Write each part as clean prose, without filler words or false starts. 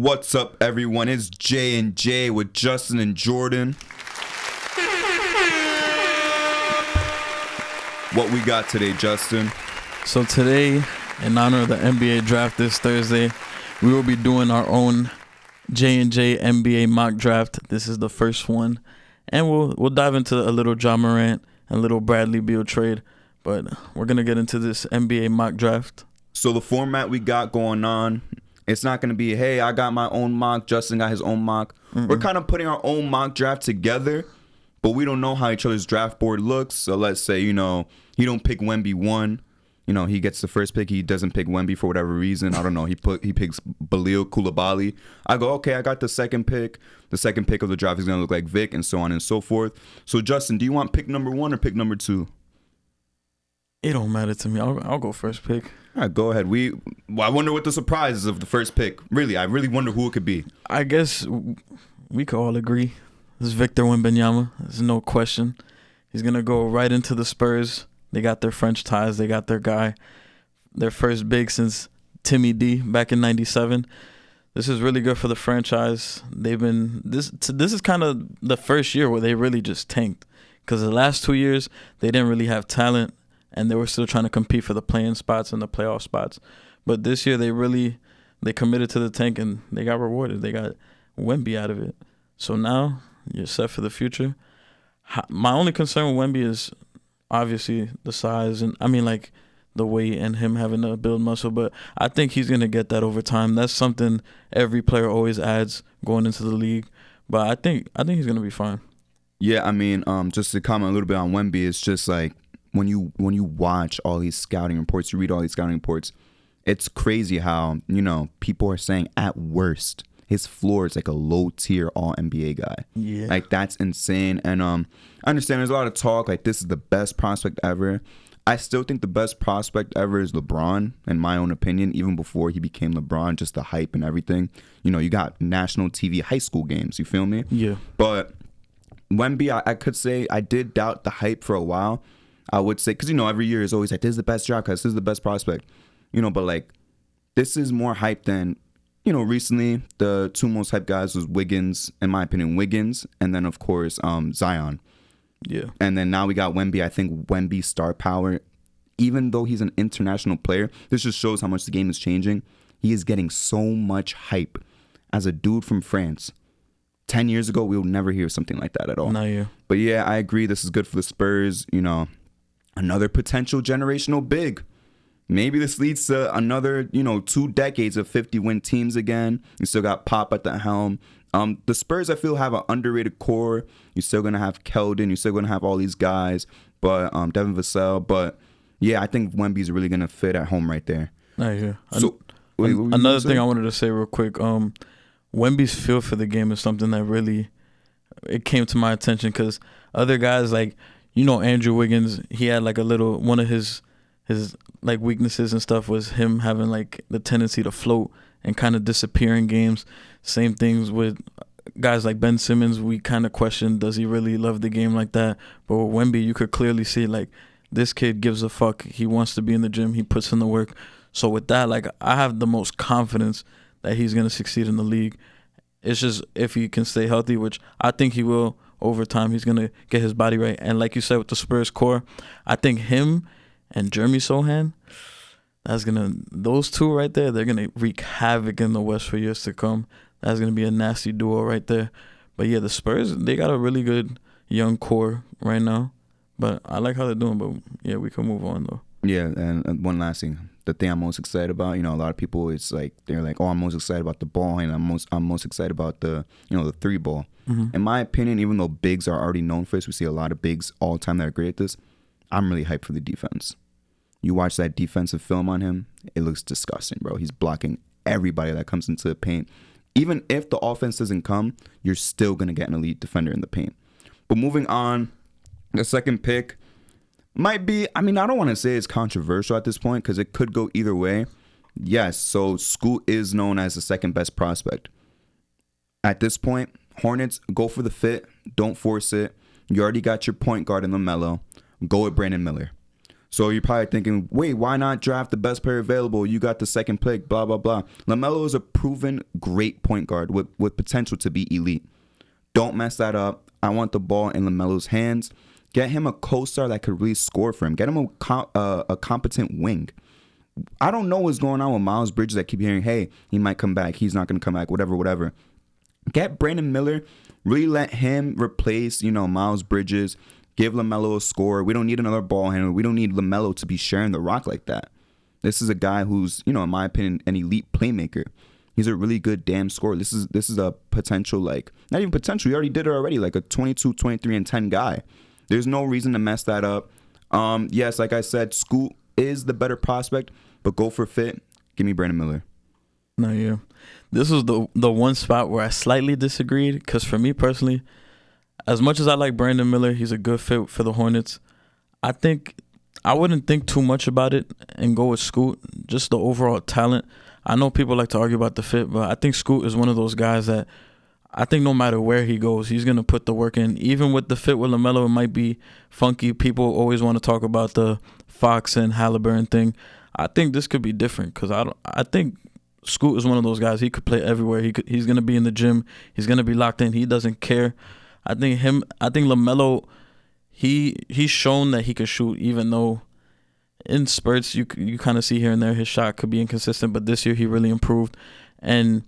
What's up, everyone? It's J and J with Justin and Jordan. What we got today, Justin? So today, in honor of the NBA draft this Thursday, we will be doing our own J&J NBA mock draft. This is the first one, and we'll dive into a little Ja Morant and a little Bradley Beal trade. But we're gonna get into this NBA mock draft. So the format we got going on, it's not gonna be, hey, I got my own mock, Justin got his own mock. We're kind of putting our own mock draft together, but we don't know how each other's draft board looks. So let's say, he don't pick Wemby 1. He gets the first pick. He doesn't pick Wemby for whatever reason. I don't know. He picks Beal Coulibaly. I go, okay, I got the second pick. The second pick of the draft is going to look like Vic, and so on and so forth. So, Justin, do you want pick number 1 or pick number 2? It don't matter to me. I'll go first pick. All right, go ahead. I wonder what the surprise is of the first pick. Really, I really wonder who it could be. I guess we could all agree. This is Victor Wembanyama. There's no question. He's going to go right into the Spurs. They got their French ties. They got their guy, their first big since Timmy D back in '97. This is really good for the franchise. This is kind of the first year where they really just tanked, because the last 2 years they didn't really have talent and they were still trying to compete for the play-in spots and the playoff spots. But this year they committed to the tank and they got rewarded. They got Wemby out of it. So now you're set for the future. My only concern with Wemby is obviously the size and the weight and him having to build muscle, but I think he's gonna get that over time. That's something every player always adds going into the league. But I think he's gonna be fine. Yeah, just to comment a little bit on Wemby, it's just like when you watch all these scouting reports, you read all these scouting reports, it's crazy how people are saying at worst his floor is like a low-tier all-NBA guy. Yeah. Like, that's insane. And I understand there's a lot of talk, like, this is the best prospect ever. I still think the best prospect ever is LeBron, in my own opinion, even before he became LeBron, just the hype and everything. You got national TV high school games, you feel me? Yeah. But Wemby, I could say I did doubt the hype for a while. I would say, because, every year is always like, this is the best draft class, this is the best prospect. But, like, this is more hype than... recently the two most hyped guys was Wiggins, in my opinion, and then of course Zion. Yeah. And then now we got Wemby. I think Wemby's star power, even though he's an international player, this just shows how much the game is changing. He is getting so much hype as a dude from France. 10 years ago, we would never hear something like that at all. Not you. But yeah, I agree. This is good for the Spurs. Another potential generational big. Maybe this leads to another, 2 decades of 50-win teams again. You still got Pop at the helm. The Spurs, I feel, have an underrated core. You're still going to have Keldon. You're still going to have all these guys. But Devin Vassell. But, yeah, I think Wemby's really going to fit at home right there. I hear. So, another thing I wanted to say real quick. Wemby's feel for the game is something that really it came to my attention, because other guys like, Andrew Wiggins, he had like one of his like weaknesses and stuff was him having like the tendency to float and kind of disappear in games. Same things with guys like Ben Simmons. We kind of questioned, does he really love the game like that? But with Wemby, you could clearly see like this kid gives a fuck. He wants to be in the gym. He puts in the work. So with that, like, I have the most confidence that he's going to succeed in the league. It's just if he can stay healthy, which I think he will over time, he's going to get his body right. And like you said with the Spurs core, I think him and Jeremy Sohan, those two right there, they're gonna wreak havoc in the West for years to come. That's gonna be a nasty duo right there. But yeah, the Spurs, they got a really good young core right now. But I like how they're doing. But yeah, we can move on though. Yeah, and one last thing, the thing I'm most excited about, a lot of people, it's like they're like, oh, I'm most excited about the ball, and I'm most excited about the the 3 ball. Mm-hmm. In my opinion, even though bigs are already known for this, we see a lot of bigs all the time that are great at this. I'm really hyped for the defense. You watch that defensive film on him, it looks disgusting, bro. He's blocking everybody that comes into the paint. Even if the offense doesn't come, you're still going to get an elite defender in the paint. But moving on, the second pick might be, I don't want to say it's controversial at this point because it could go either way. Yes, so Scoot is known as the second best prospect. At this point, Hornets, go for the fit. Don't force it. You already got your point guard in LaMelo. Go with Brandon Miller. So you're probably thinking, wait, why not draft the best player available? You got the second pick, blah, blah, blah. LaMelo is a proven great point guard with potential to be elite. Don't mess that up. I want the ball in LaMelo's hands. Get him a co-star that could really score for him. Get him a competent wing. I don't know what's going on with Miles Bridges. I keep hearing, hey, he might come back. He's not going to come back, whatever. Get Brandon Miller. Really let him replace, Miles Bridges. Give LaMelo a score. We don't need another ball handler. We don't need LaMelo to be sharing the rock like that. This is a guy who's, in my opinion, an elite playmaker. He's a really good damn scorer. This is a potential, not even potential. He already did it already, like a 22, 23, and 10 guy. There's no reason to mess that up. Yes, like I said, Scoot is the better prospect, but go for fit. Give me Brandon Miller. No, yeah. This was the one spot where I slightly disagreed, because for me personally, as much as I like Brandon Miller, he's a good fit for the Hornets. I think I wouldn't think too much about it and go with Scoot, just the overall talent. I know people like to argue about the fit, but I think Scoot is one of those guys that I think no matter where he goes, he's going to put the work in. Even with the fit with LaMelo, it might be funky. People always want to talk about the Fox and Halliburton thing. I think this could be different, because I think Scoot is one of those guys. He could play everywhere. He's going to be in the gym. He's going to be locked in. He doesn't care. I think LaMelo, he's shown that he could shoot, even though in spurts you kind of see here and there his shot could be inconsistent, but this year he really improved. And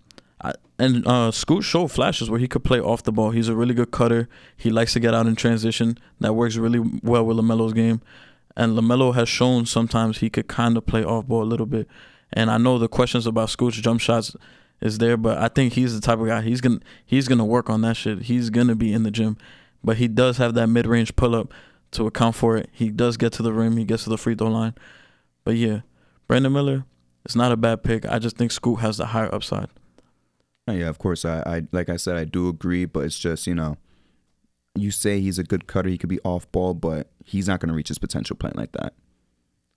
Scoot showed flashes where he could play off the ball. He's a really good cutter. He likes to get out in transition. That works really well with LaMelo's game. And LaMelo has shown sometimes he could kind of play off ball a little bit. And I know the questions about Scoot's jump shots is there, but I think he's the type of guy, he's gonna work on that shit. He's gonna be in the gym. But he does have that mid-range pull-up to account for it. He does get to the rim. He gets to the free throw line. But yeah, Brandon Miller, it's not a bad pick. I just think Scoot has the higher upside. Yeah, of course. I like I said, I do agree, but it's just, you say he's a good cutter, he could be off ball, but he's not going to reach his potential playing like that.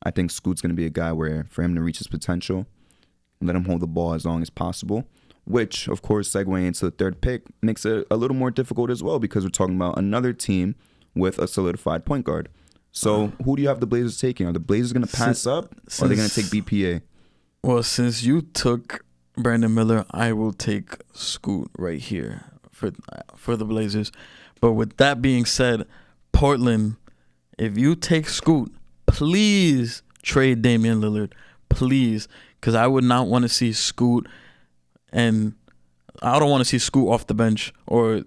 I think Scoot's going to be a guy where for him to reach his potential, let him hold the ball as long as possible, which, of course, segueing into the third pick makes it a little more difficult as well, because we're talking about another team with a solidified point guard. So who do you have the Blazers taking? Are the Blazers going to pass up, or are they going to take BPA? Well, since you took Brandon Miller, I will take Scoot right here for the Blazers. But with that being said, Portland, if you take Scoot, please trade Damian Lillard. Please. Because I would not want to see Scoot, and I don't want to see Scoot off the bench or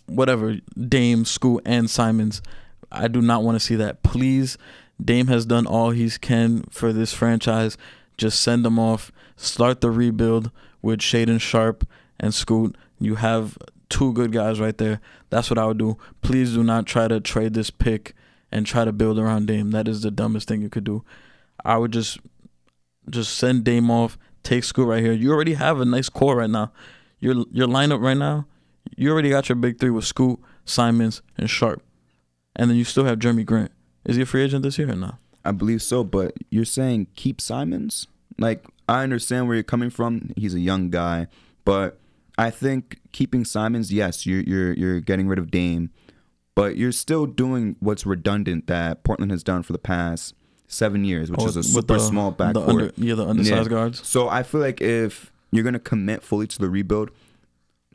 whatever, Dame, Scoot, and Simons. I do not want to see that. Please, Dame has done all he can for this franchise. Just send them off. Start the rebuild with Shaedon Sharpe and Scoot. You have two good guys right there. That's what I would do. Please do not try to trade this pick and try to build around Dame. That is the dumbest thing you could do. I would just send Dame off, take Scoot right here. You already have a nice core right now. Your lineup right now, you already got your big three with Scoot, Simons, and Sharpe. And then you still have Jeremy Grant. Is he a free agent this year or not? I believe so, but you're saying keep Simons? Like, I understand where you're coming from. He's a young guy, but I think keeping Simons, yes, you're getting rid of Dame, but you're still doing what's redundant that Portland has done for the past 7 years, which is a super small backcourt. The undersized guards. So I feel like if you're gonna commit fully to the rebuild,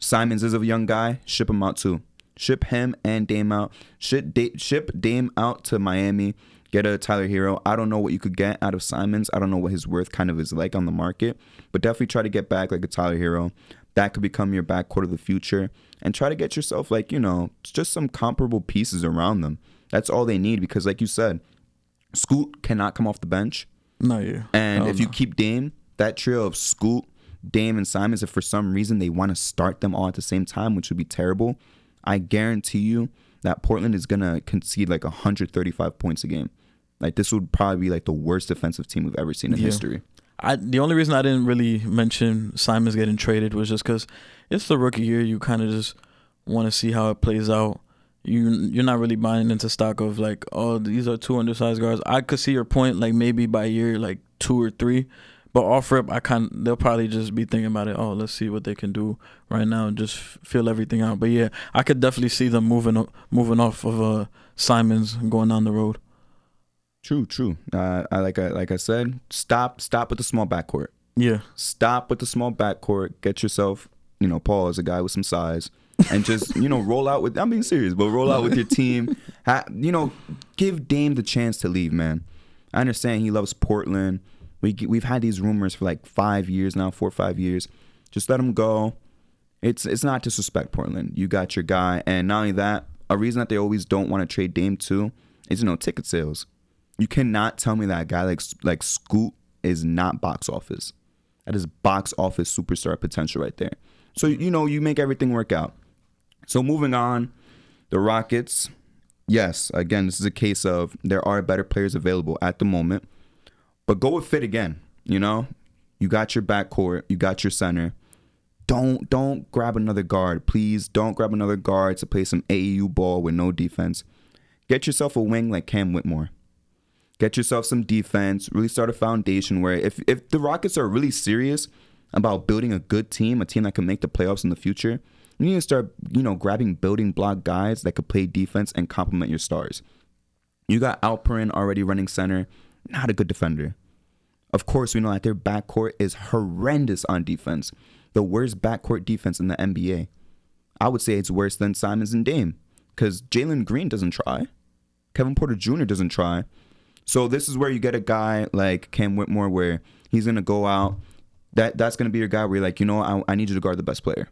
Simons is a young guy. Ship him out too. Ship him and Dame out. Ship Dame out to Miami. Get a Tyler Hero. I don't know what you could get out of Simons. I don't know what his worth kind of is like on the market, but definitely try to get back like a Tyler Hero. That could become your backcourt of the future, and try to get yourself just some comparable pieces around them. That's all they need, because like you said, Scoot cannot come off the bench. No, yeah. And if you keep Dame, that trio of Scoot, Dame, and Simons, if for some reason they want to start them all at the same time, which would be terrible, I guarantee you that Portland is going to concede like 135 points a game. Like, this would probably be like the worst defensive team we've ever seen in history. The only reason I didn't really mention Simons getting traded was just because it's the rookie year. You kind of just want to see how it plays out. You're not really buying into stock of like, oh, these are two undersized guards. I could see your point, like maybe by year like 2 or 3, but off rip, they'll probably just be thinking about it. Oh, let's see what they can do right now and just feel everything out. But yeah, I could definitely see them moving off of Simons going down the road. True. Like I said, stop with the small backcourt. Yeah. Stop with the small backcourt. Get yourself, Paul is a guy with some size, and just roll out with. I'm being serious, but roll out with your team. Give Dame the chance to leave, man. I understand he loves Portland. We've had these rumors for like 5 years now, 4 or 5 years. Just let him go. It's not disrespect Portland. You got your guy, and not only that, a reason that they always don't want to trade Dame too is ticket sales. You cannot tell me that a guy like Scoot is not box office. That is box office superstar potential right there. So, you make everything work out. So moving on, the Rockets, yes, again, this is a case of there are better players available at the moment. But go with fit again, You got your backcourt, you got your center. Don't grab another guard. Please don't grab another guard to play some AAU ball with no defense. Get yourself a wing like Cam Whitmore. Get yourself some defense. Really start a foundation where if the Rockets are really serious about building a good team, a team that can make the playoffs in the future, you need to start, grabbing building block guys that could play defense and complement your stars. You got Alperin already running center. Not a good defender. Of course, we know that their backcourt is horrendous on defense. The worst backcourt defense in the NBA. I would say it's worse than Simons and Dame because Jalen Green doesn't try. Kevin Porter Jr. doesn't try. So this is where you get a guy like Cam Whitmore where he's going to go out. That's going to be your guy where you're like, I need you to guard the best player.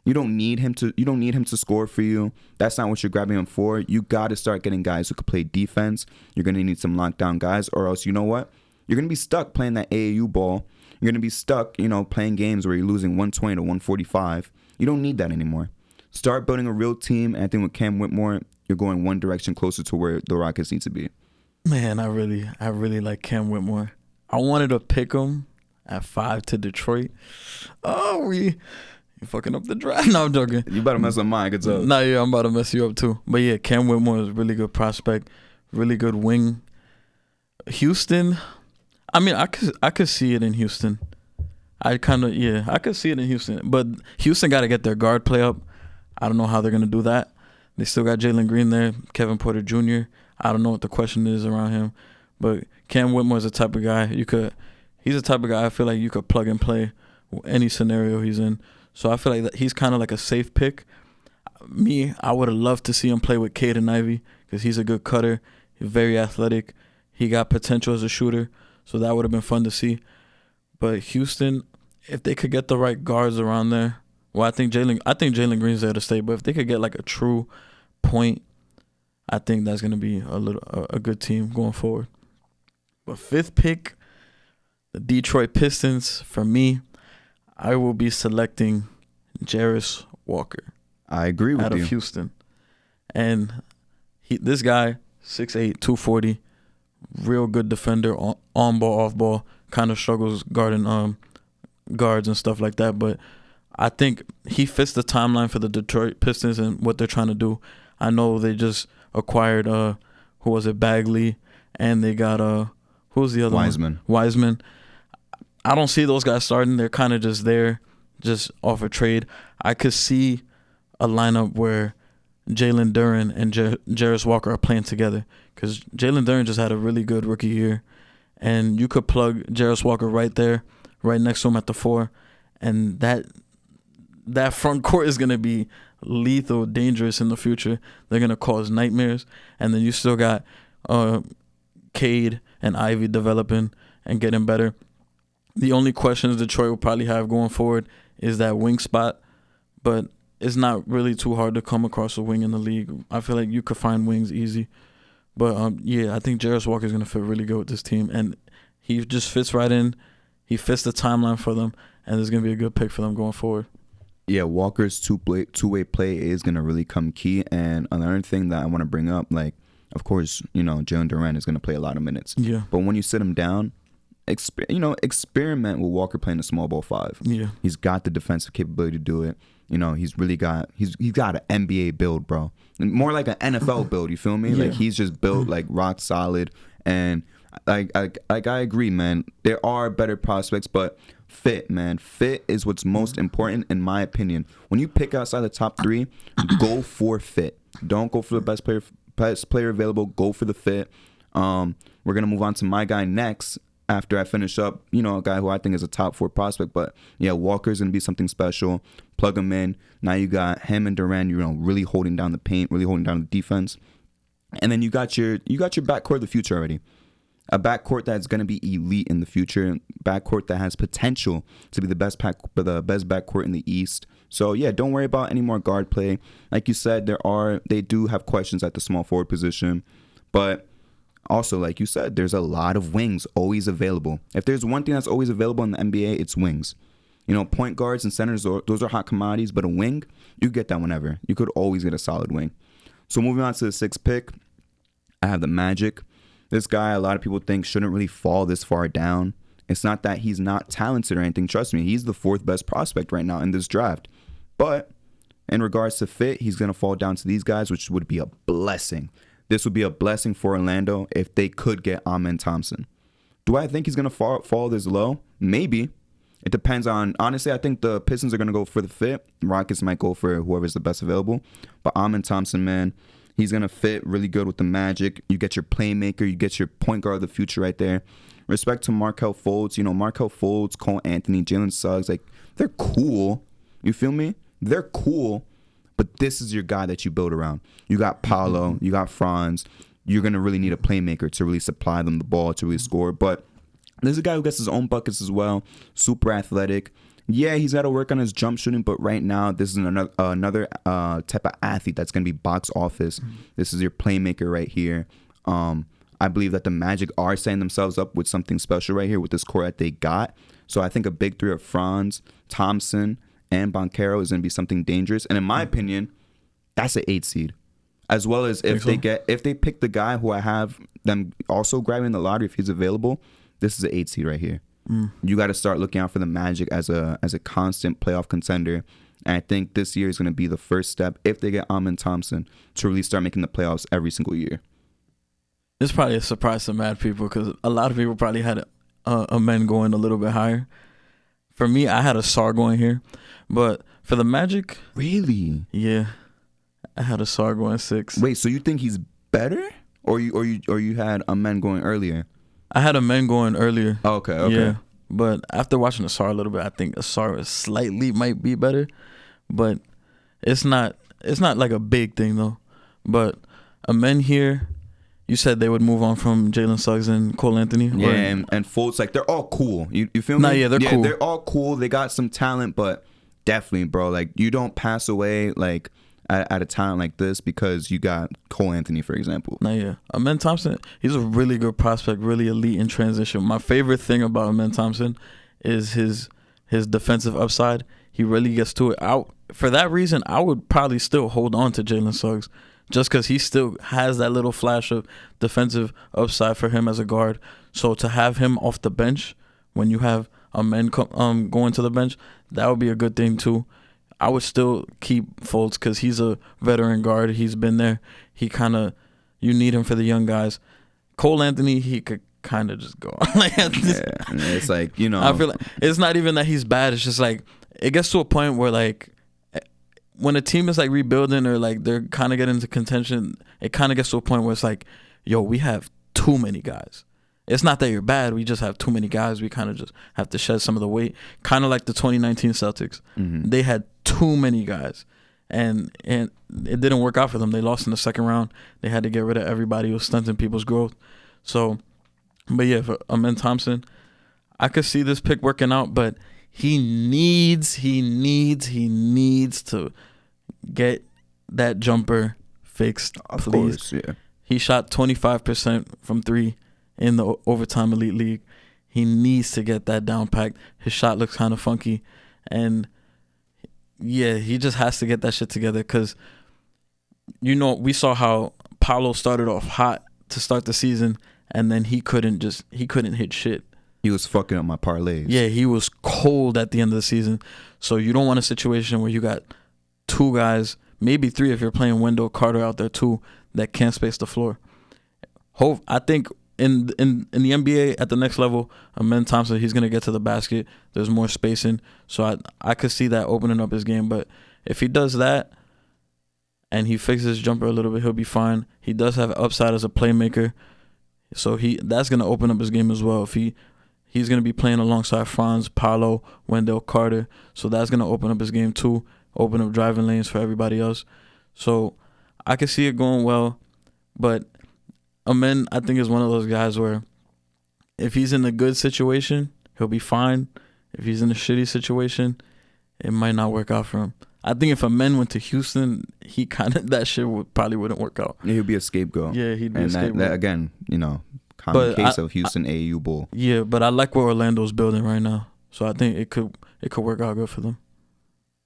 You don't need him to score for you. That's not what you're grabbing him for. You got to start getting guys who could play defense. You're going to need some lockdown guys, or else, you know what? You're going to be stuck playing that AAU ball. You're going to be stuck, playing games where you're losing 120 to 145. You don't need that anymore. Start building a real team. And I think with Cam Whitmore, you're going one direction closer to where the Rockets need to be. Man, I really like Cam Whitmore. I wanted to pick him at 5 to Detroit. Oh, you fucking up the draft. No, I'm joking. You better mess up mine. Good job. Nah, yeah, I'm about to mess you up too. But yeah, Cam Whitmore is a really good prospect, really good wing. Houston, I mean, I could see it in Houston. I could see it in Houston. But Houston got to get their guard play up. I don't know how they're going to do that. They still got Jalen Green there, Kevin Porter Jr. I don't know what the question is around him. But Cam Whitmore is the type of guy he's the type of guy I feel like you could plug and play any scenario he's in. So I feel like that he's kind of like a safe pick. I would have loved to see him play with Caden Ivey because he's a good cutter. He's very athletic. He got potential as a shooter. So that would have been fun to see. But Houston, if they could get the right guards around there, well, I think Jalen Green's there to stay. But if they could get like a true point, I think that's gonna be a good team going forward. But 5th pick, the Detroit Pistons. For me, I will be selecting Jarris Walker. I agree with you. Out of Houston, and this guy 6'8", 240, real good defender, on ball, off ball. Kind of struggles guarding guards and stuff like that, but I think he fits the timeline for the Detroit Pistons and what they're trying to do. I know they just acquired Bagley, and they got who was the other one? Wiseman. I don't see those guys starting. They're kind of just there, just off a trade. I could see a lineup where Jalen Duren and Jarris Walker are playing together because Jalen Duren just had a really good rookie year, and you could plug Jarris Walker right there, right next to him at the 4, and that front court is going to be lethal, dangerous in the future. They're going to cause nightmares. And then you still got Cade and Ivy developing and getting better. The only questions Detroit will probably have going forward is that wing spot. But it's not really too hard to come across a wing in the league. I feel like you could find wings easy. But, I think Jarris Walker is going to fit really good with this team. And he just fits right in. He fits the timeline for them. And it's going to be a good pick for them going forward. Yeah, Walker's two-way play is going to really come key. And another thing that I want to bring up, of course, Jalen Duren is going to play a lot of minutes. Yeah. But when you sit him down, experiment with Walker playing a small ball 5. Yeah. He's got the defensive capability to do it. He's really got he's got an NBA build, bro. More like an NFL build, you feel me? Yeah. Like he's just built like rock solid. And I agree, man. There are better prospects, but fit, man. Fit is what's most important in my opinion. When you pick outside the top 3, go for fit. Don't go for the best player available. Go for the fit. we're going to move on to my guy next after I finish up, you know, a guy who I think is a top 4 prospect. But yeah, Walker's going to be something special. Plug him in. Now you got him and Durant, you know, really holding down the paint, really holding down the defense. And then you got your backcourt of the future already. A backcourt that's going to be elite in the future. Backcourt that has potential to be the best backcourt in the East. So yeah, don't worry about any more guard play. Like you said, they do have questions at the small forward position, but also, like you said, there's a lot of wings always available. If there's one thing that's always available in the NBA, it's wings. You know, point guards and centers, those are hot commodities, but a wing, you get that whenever. You could always get a solid wing. So moving on to the 6th pick, I have the Magic. This guy, a lot of people think shouldn't really fall this far down. It's not that he's not talented or anything. Trust me, he's the 4th best prospect right now in this draft. But in regards to fit, he's going to fall down to these guys, which would be a blessing. This would be a blessing for Orlando if they could get Amen Thompson. Do I think he's going to fall this low? Maybe. It depends on, honestly, I think the Pistons are going to go for the fit. Rockets might go for whoever's the best available. But Amen Thompson, man, he's going to fit really good with the Magic. You get your playmaker. You get your point guard of the future right there. Respect to Markelle Fultz. You know, Markelle Fultz, Cole Anthony, Jalen Suggs, like, they're cool. You feel me? They're cool. But this is your guy that you build around. You got Paolo, you got Franz. You're going to really need a playmaker to really supply them the ball to really score. But there's a guy who gets his own buckets as well. Super athletic. Yeah, he's got to work on his jump shooting, but right now this is another type of athlete that's going to be box office. This is your playmaker right here. I believe that the Magic are setting themselves up with something special right here with this core that they got. So I think a big 3 of Franz, Thompson, and Banchero is going to be something dangerous. And in my opinion, that's an 8 seed. As well as if they pick the guy who I have them also grabbing the lottery if he's available, this is an 8 seed right here. You got to start looking out for the Magic as a constant playoff contender. And I think this year is going to be the first step, if they get Amen Thompson, to really start making the playoffs every single year. It's probably a surprise to mad people because a lot of people probably had Amen going a little bit higher. For me, I had a Sar going here. But for the Magic... Really? Yeah. I had a Sar going 6. Wait, so you think he's better? Or you had Amen going earlier? I had Amen going earlier. Oh, okay. Yeah. But after watching Asar a little bit, I think Asar slightly might be better. But it's not like a big thing though. But Amen here, you said they would move on from Jalen Suggs and Cole Anthony. Yeah, and Fultz, like they're all cool. You feel me? Nah, yeah, they're cool. They're all cool. They got some talent, but definitely, bro, like you don't pass away like at a talent like this because you got Cole Anthony, for example. Nah, yeah. Amen Thompson, he's a really good prospect, really elite in transition. My favorite thing about Amen Thompson is his defensive upside. He really gets to it. For that reason, I would probably still hold on to Jalen Suggs just because he still has that little flash of defensive upside for him as a guard. So to have him off the bench when you have Amen going to the bench, that would be a good thing too. I would still keep Fultz because he's a veteran guard. He's been there. You need him for the young guys. Cole Anthony, he could kind of just go on. It's like, you know. I feel like it's not even that he's bad. It's just like it gets to a point where like when a team is like rebuilding or like they're kind of getting into contention, it kind of gets to a point where it's like, yo, we have too many guys. It's not that you're bad. We just have too many guys. We kind of just have to shed some of the weight. Kind of like the 2019 Celtics. Mm-hmm. They had too many guys. And it didn't work out for them. They lost in the second round. They had to get rid of everybody who was stunting people's growth. So, but yeah, for Amen Thompson, I could see this pick working out, but he needs to get that jumper fixed. Of course, yeah. He shot 25% from 3 in the overtime elite league. He needs to get that down packed. His shot looks kind of funky, and yeah, he just has to get that shit together because, you know, we saw how Paolo started off hot to start the season, and then he couldn't hit shit. He was fucking up my parlays. Yeah, he was cold at the end of the season. So you don't want a situation where you got 2 guys, maybe 3 if you're playing Wendell Carter out there too, that can't space the floor. I think in the NBA at the next level, Amen Thompson, he's gonna get to the basket. There's more spacing, so I could see that opening up his game. But if he does that and he fixes his jumper a little bit, he'll be fine. He does have upside as a playmaker. So that's gonna open up his game as well. If he's gonna be playing alongside Franz, Paolo, Wendell Carter. So that's gonna open up his game too. Open up driving lanes for everybody else. So I can see it going well, but Amen, I think, is one of those guys where if he's in a good situation, he'll be fine. If he's in a shitty situation, it might not work out for him. I think if Amen went to Houston, he kind of that shit probably wouldn't work out. Yeah, he'd be a scapegoat. Yeah, he'd be a scapegoat. That again, common case of Houston AAU bull. Yeah, but I like what Orlando's building right now, so I think it could work out good for them.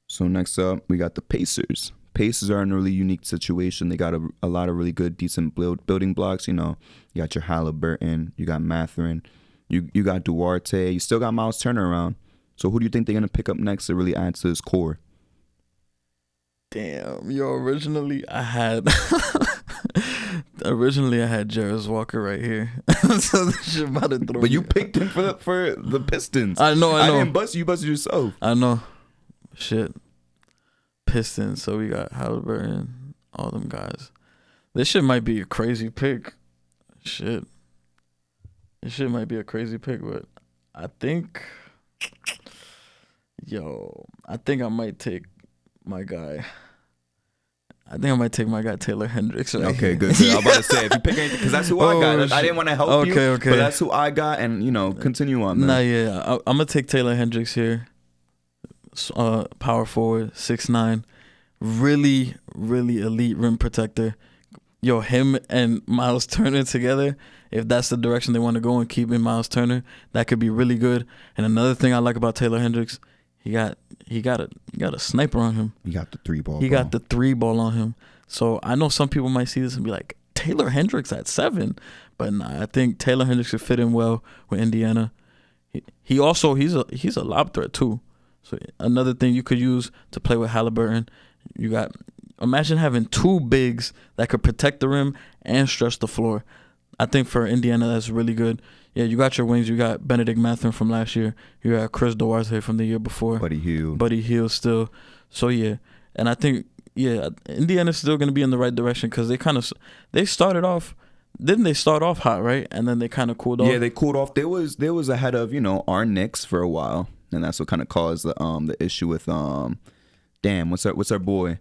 So next up, we got the Pacers. Pacers are in a really unique situation. They got a lot of really good, decent building blocks. You got your Halliburton, you got Mathurin, you got Duarte, you still got Miles Turner around. So who do you think they're gonna pick up next to really add to this core? Damn, originally I had Jarris Walker right here. So this shit about to throw But you me. picked him for the Pistons. I know. I didn't bust you. You busted yourself. I know. Shit. Pistons. So we got Halliburton, all them guys. This shit might be a crazy pick. Shit. This shit might be a crazy pick, but I think I might take my guy. Taylor Hendricks. Right Okay, here. good. I was about to say, if you pick anything, because that's who I got. I didn't want to help you, okay. But that's who I got, and continue on. Man. Nah, yeah, I'm gonna take Taylor Hendricks here. Power forward, 6'9", really, really elite rim protector. Him and Miles Turner together, if that's the direction they want to go and keeping Miles Turner, that could be really good. And another thing I like about Taylor Hendricks, he got a sniper on him. He got the 3-ball. He got the 3-ball on him. So I know some people might see this and be like, Taylor Hendricks at 7, but nah, I think Taylor Hendricks would fit in well with Indiana. He's a lob threat too. So another thing you could use to play with Halliburton, imagine having 2 bigs that could protect the rim and stretch the floor. I think for Indiana that's really good. Yeah, you got your wings. You got Benedict Mathurin from last year. You got Chris Duarte from the year before. Buddy Hield still. So yeah, and I think Indiana's still going to be in the right direction because they started off. Didn't they start off hot, right? And then they kind of cooled off. Yeah, they cooled off. There was ahead of our Knicks for a while, and that's what kind of caused the issue with what's our boy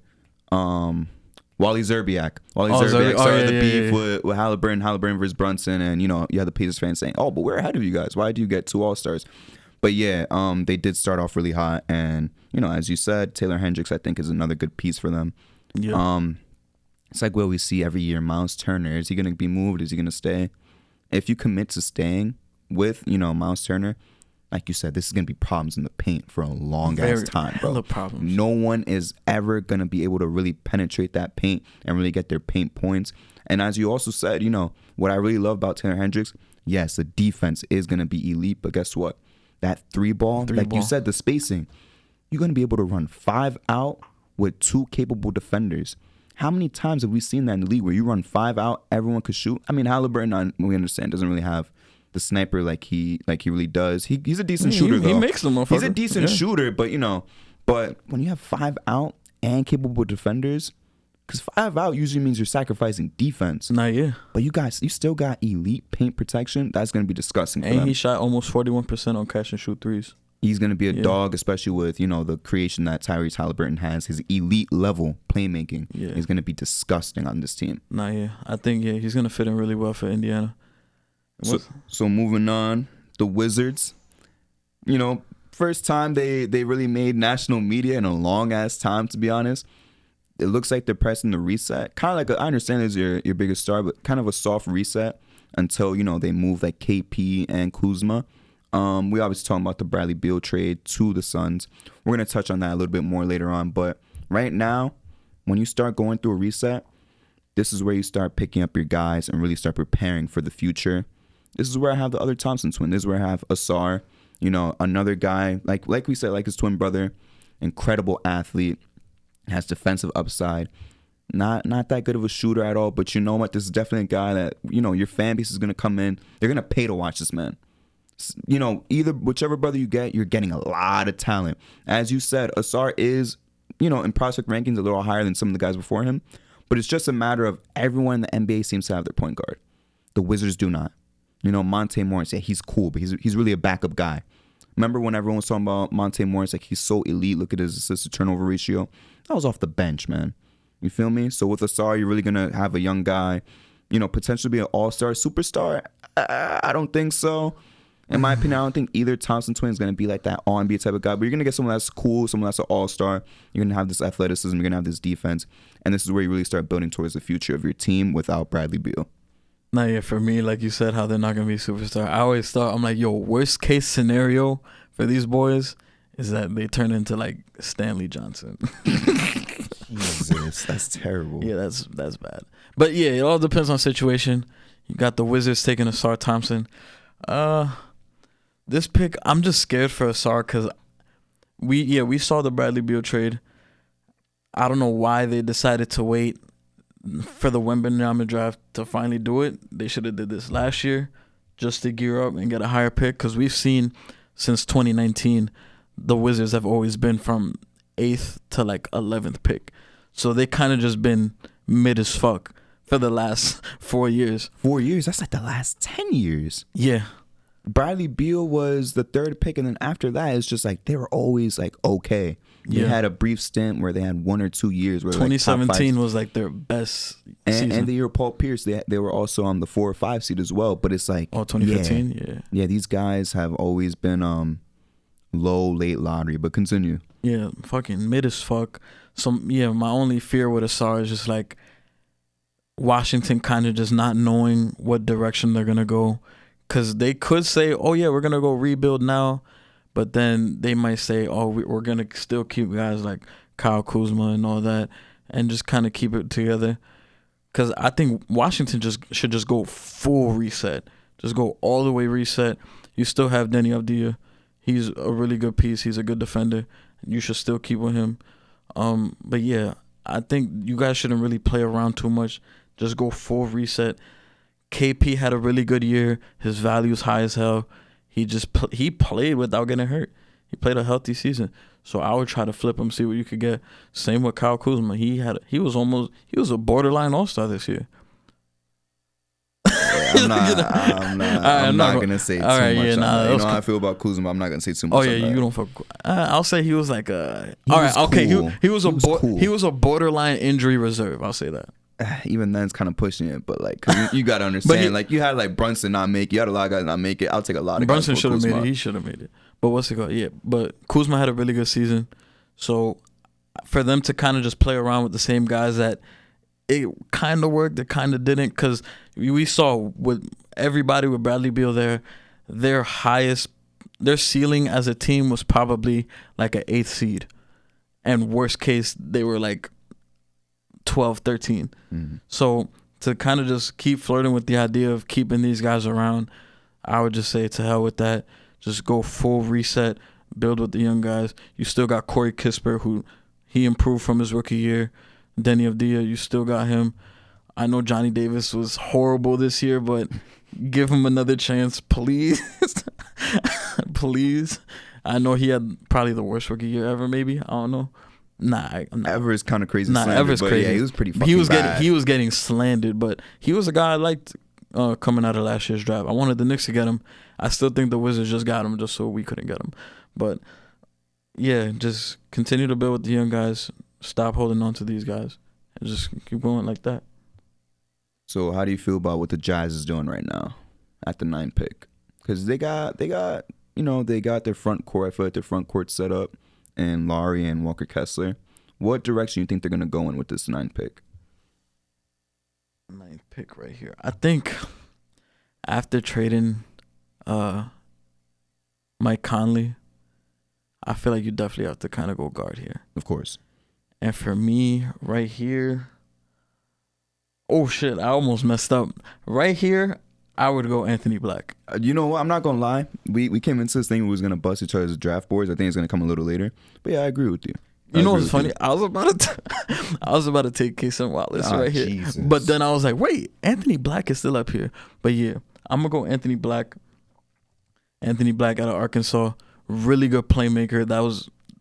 Wally Zerbiak. Started the beef with Halliburton versus Brunson, and you had the Pacers fans saying, "Oh, but we're ahead of you guys. Why do you get 2 All-Stars?" But yeah, they did start off really hot, and as you said, Taylor Hendricks I think is another good piece for them. Yeah. It's like what we see every year. Miles Turner, is he going to be moved? Is he going to stay? If you commit to staying with Miles Turner, like you said, this is going to be problems in the paint for a long ass time, bro. Problems. No one is ever going to be able to really penetrate that paint and really get their paint points. And as you also said, what I really love about Taylor Hendricks, yes, the defense is going to be elite, but guess what? That 3-ball, you said, the spacing, you're going to be able to run 5 out with 2 capable defenders. How many times have we seen that in the league where you run 5 out, everyone could shoot? I mean, Halliburton, we understand, doesn't really have the sniper like he really does. He's a decent shooter though. He makes them. He's a decent shooter, but when you have 5 out and capable defenders, because 5 out usually means you're sacrificing defense. Nah, yeah. But you still got elite paint protection. That's gonna be disgusting. For them. He shot almost 41% on catch and shoot threes. He's gonna be a dog, especially with the creation that Tyrese Halliburton has. His elite level playmaking is gonna be disgusting on this team. Nah, yeah. I think he's gonna fit in really well for Indiana. So moving on, the Wizards. First time they really made national media in a long ass time, to be honest. It looks like they're pressing the reset. Kind of like I understand this is your biggest star, but kind of a soft reset until they move like KP and Kuzma. We obviously talking about the Bradley Beal trade to the Suns. We're gonna touch on that a little bit more later on, but right now, when you start going through a reset, this is where you start picking up your guys and really start preparing for the future. This is where I have the other Thompson twin. This is where I have Asar, another guy like we said, like his twin brother, incredible athlete, has defensive upside. Not that good of a shooter at all, but you know what? This is definitely a guy that your fan base is gonna come in. They're gonna pay to watch this man. Either whichever brother you get, you're getting a lot of talent. As you said, Asar is, in prospect rankings a little higher than some of the guys before him, but it's just a matter of everyone in the NBA seems to have their point guard. The Wizards do not. You know, Monte Morris, yeah, he's cool, but he's really a backup guy. Remember when everyone was talking about Monte Morris, like he's so elite, look at his assist-to-turnover ratio? That was off the bench, man. You feel me? So with Ausar, you're really going to have a young guy, you know, potentially be an all-star superstar? I don't think so. In my opinion, I don't think either Thompson twin is going to be like that all-NBA type of guy. But you're going to get someone that's cool, someone that's an all-star. You're going to have this athleticism. You're going to have this defense. And this is where you really start building towards the future of your team without Bradley Beal. Nah, yeah, for me, like you said, how they're not going to be superstar. I always thought, I'm like, yo, worst case scenario for these boys is that they turn into like Stanley Johnson. Jesus, that's terrible. Yeah, that's bad. But yeah, it all depends on situation. You got the Wizards taking Ausar Thompson. This pick, I'm just scared for Ausar because we saw the Bradley Beal trade. I don't know why they decided to wait for the Wembanyama draft to finally do it. They should have did this last year just to gear up and get a higher pick, because we've seen since 2019 the Wizards have always been from 8th to like 11th pick. So they kind of just been mid as fuck for the last 4 years. 4 years? That's like the last 10 years. Yeah. Bradley Beal was the 3rd pick, and then after that, it's just like they were always like okay. They had a brief stint where they had 1 or 2 years where 2017 like was like their best season. And the year of Paul Pierce, they were also on the 4 or 5 seed as well. But it's like 2015, yeah. These guys have always been low, late lottery. But continue. Yeah, fucking mid as fuck. So my only fear with Ausar is just like Washington kind of just not knowing what direction they're gonna go. Because they could say, oh, yeah, we're going to go rebuild now. But then they might say, oh, we're going to still keep guys like Kyle Kuzma and all that and just kind of keep it together. Because I think Washington should just go full reset. Just go all the way reset. You still have Denny Avdija. He's a really good piece. He's a good defender. You should still keep with him. But, yeah, I think you guys shouldn't really play around too much. Just go full reset. KP had a really good year. His value's high as hell. He played without getting hurt. He played a healthy season. So I would try to flip him, see what you could get. Same with Kyle Kuzma. He was a borderline all-star this year. I'm not gonna say too much. Yeah, you know how I feel about Kuzma. I'm not gonna say too much. Oh yeah, you don't fuck. I'll say he was like a. All right, okay. Cool. He was a borderline injury reserve. I'll say that. Even then, it's kind of pushing it, but like, cause you gotta understand, like you had like Brunson not make it, you had a lot of guys not make it. I'll take a lot of Brunson guys. Brunson should have made it. He should have made it. But what's it called? Yeah, but Kuzma had a really good season. So for them to kind of just play around with the same guys that it kind of worked, it kind of didn't, because we saw with everybody with Bradley Beal there, their ceiling as a team was probably like an 8th seed, and worst case they were like 12, 13. Mm-hmm. So to kind of just keep flirting with the idea of keeping these guys around, I would just say to hell with that. Just go full reset, build with the young guys. You still got Corey Kispert, who he improved from his rookie year. Denny Avdija, you still got him. I know Johnny Davis was horrible this year, but give him another chance, please. Please. I know he had probably the worst rookie year ever, maybe. I don't know. Nah, Ever is kind of crazy. Ever's crazy. Yeah, he was pretty fucking bad. He was getting slandered, but he was a guy I liked coming out of last year's draft. I wanted the Knicks to get him. I still think the Wizards just got him just so we couldn't get him. But yeah, just continue to build with the young guys. Stop holding on to these guys, and just keep going like that. So how do you feel about what the Jazz is doing right now at the 9th pick? Because they got their front court. I feel like their front court set up. And Laurie and Walker Kessler. What direction you think they're going to go in with this 9th pick? 9th pick right here. I think after trading Mike Conley, I feel like you definitely have to kind of go guard here. Of course. And for me, right here, oh shit, I almost messed up. Right here, I would go Anthony Black. You know what? I'm not gonna lie. We came into this thing we was gonna bust each other's draft boards. I think it's gonna come a little later. But yeah, I agree with you. You know what's funny? I was about to take Kaysen Wallace right here, Jesus. But then I was like, wait, Anthony Black is still up here. But yeah, I'm gonna go Anthony Black. Anthony Black out of Arkansas, really good playmaker.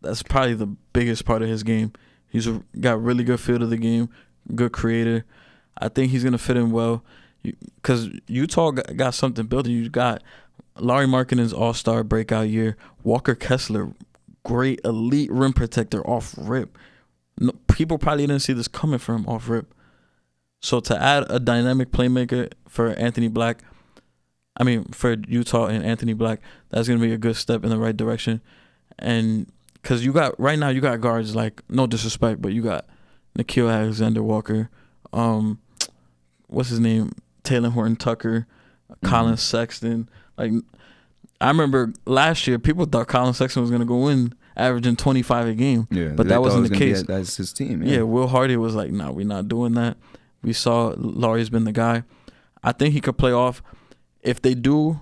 That's probably the biggest part of his game. He's got really good feel of the game, good creator. I think he's gonna fit in well. because Utah got something building. You got Lauri Markkanen's all-star breakout year. Walker Kessler, great elite rim protector off rip. No, people probably didn't see this coming from him off rip. So to add a dynamic playmaker for for Utah and Anthony Black, that's going to be a good step in the right direction. And because right now you got guards like, no disrespect, but you got Nickeil Alexander-Walker, what's his name? Taylor Horton-Tucker, Colin Sexton. Like, I remember last year, people thought Colin Sexton was going to go in averaging 25 a game. Yeah, but that wasn't the case. That's his team. Yeah, Will Hardy was like, nah, we're not doing that. We saw Lauri's been the guy. I think he could play off. If they do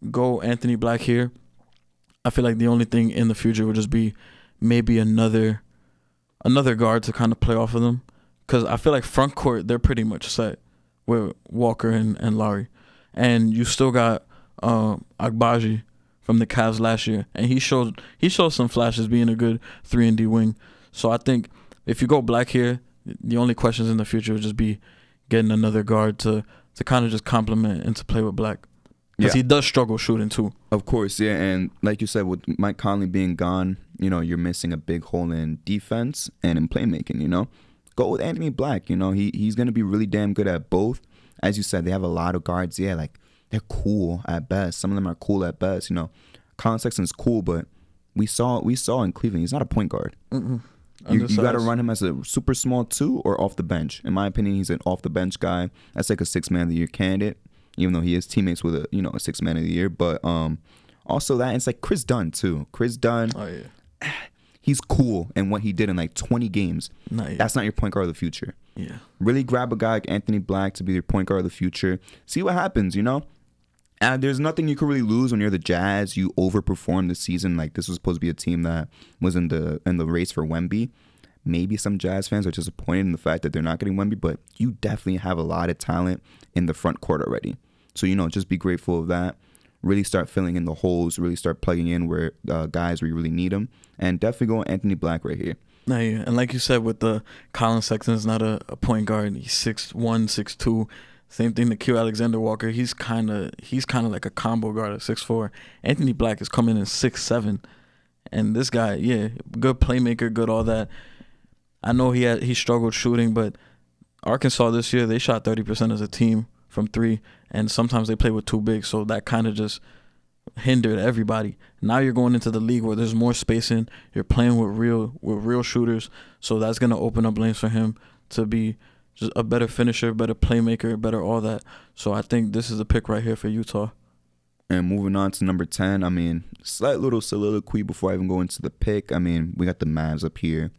go Anthony Black here, I feel like the only thing in the future would just be maybe another guard to kind of play off of them. Because I feel like front court, they're pretty much set with Walker and Lauri. And you still got Agbaji from the Cavs last year. And he showed some flashes being a good 3-and-D wing. So I think if you go Black here, the only questions in the future would just be getting another guard to kind of just complement and to play with Black. Because he does struggle shooting too. Of course, yeah. And like you said, with Mike Conley being gone, you're missing a big hole in defense and in playmaking, Go with Anthony Black, he's going to be really damn good at both. As you said, they have a lot of guards. Yeah, like they're cool at best. Some of them are cool at best. Colin Sexton's cool, but we saw in Cleveland, he's not a point guard. You got to run him as a super small 2 or off the bench. In my opinion, he's an off the bench guy. That's like a 6-man of the year candidate, even though he is teammates with a 6-man of the year. But also that, it's like Chris Dunn too. Chris Dunn, he's cool in what he did in like 20 games. That's not your point guard of the future. Yeah, really grab a guy like Anthony Black to be your point guard of the future. See what happens, And there's nothing you can really lose when you're the Jazz. You overperformed this season. Like, this was supposed to be a team that was in the race for Wemby. Maybe some Jazz fans are disappointed in the fact that they're not getting Wemby, but you definitely have a lot of talent in the front court already. So, just be grateful of that. Really start filling in the holes. Really start plugging in where guys where you really need them. And definitely go on Anthony Black right here. Yeah. And like you said, with the Colin Sexton's not a point guard. He's 6'1", 6'2". Same thing to Nickeil Alexander-Walker. He's kind of like a combo guard at 6'4". Anthony Black is coming in 6'7", and this guy, good playmaker, good all that. I know he struggled shooting, but Arkansas this year, they shot 30% as a team from 3, and sometimes they play with 2 bigs, so that kind of just hindered everybody. Now you're going into the league where there's more spacing. You're playing with real shooters, so that's gonna open up lanes for him to be just a better finisher, better playmaker, better all that. So I think this is a pick right here for Utah. And moving on to number 10, slight little soliloquy before I even go into the pick. We got the Mavs up here.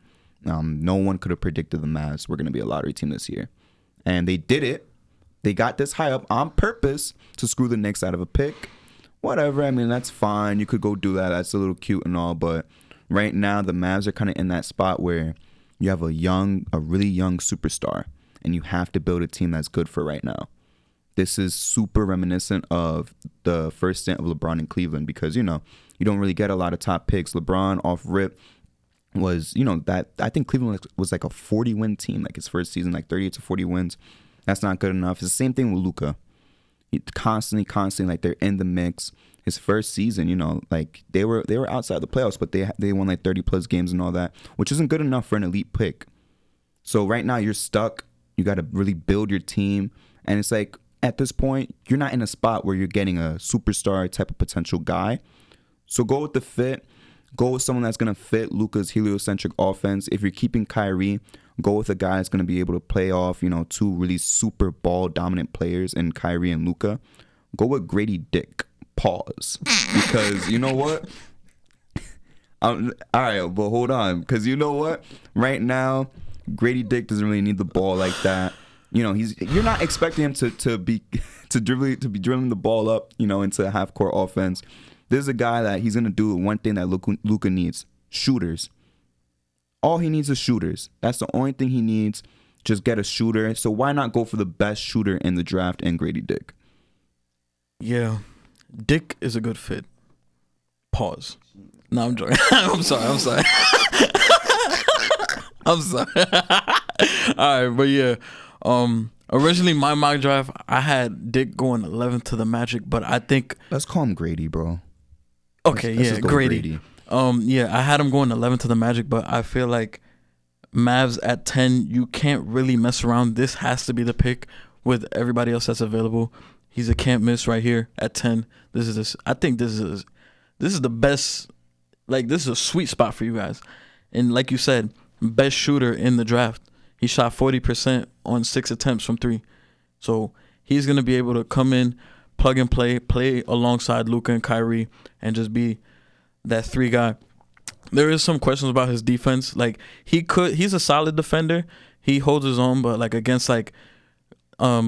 No one could have predicted the Mavs were going to be a lottery team this year. And they did it. They got this high up on purpose to screw the Knicks out of a pick. Whatever, that's fine. You could go do that. That's a little cute and all. But right now, the Mavs are kind of in that spot where you have a really young superstar. And you have to build a team that's good for right now. This is super reminiscent of the first stint of LeBron in Cleveland because, you don't really get a lot of top picks. LeBron off rip was, that I think Cleveland was like a 40-win team, like his first season, like 38 to 40 wins. That's not good enough. It's the same thing with Luka. Constantly, like they're in the mix. His first season, like they were outside the playoffs, but they won like 30+ games and all that, which isn't good enough for an elite pick. So right now you're stuck. You got to really build your team. And it's like, at this point, you're not in a spot where you're getting a superstar type of potential guy. So go with the fit. Go with someone that's going to fit Luka's heliocentric offense. If you're keeping Kyrie, go with a guy that's going to be able to play off, 2 really super ball dominant players in Kyrie and Luka. Go with Grady Dick. Pause. Because you know what? All right, but hold on. Because you know what? Right now, Grady Dick doesn't really need the ball like that. You're not expecting him to be dribbling the ball up, into a half court offense. There's a guy that he's gonna do one thing that Luka needs: shooters. All he needs is shooters. That's the only thing he needs. Just get a shooter. So why not go for the best shooter in the draft and Grady Dick? Yeah, Dick is a good fit. Pause. No, I'm joking. I'm sorry. I'm sorry. All right, but yeah, Originally, my mock draft, I had Dick going 11th to the Magic, but I think let's call him Grady, bro. Okay, let's just go Grady. Yeah, I had him going 11th to the Magic, but I feel like Mavs at 10, you can't really mess around. This has to be the pick with everybody else that's available. He's a can't miss right here at 10. I think this is the best. Like, this is a sweet spot for you guys. And like you said, best shooter in the draft. He shot 40% on 6 attempts from 3. So he's going to be able to come in, plug and play alongside Luka and Kyrie, and just be that 3 guy. There is some questions about his defense. Like, he's a solid defender. He holds his own, but like against like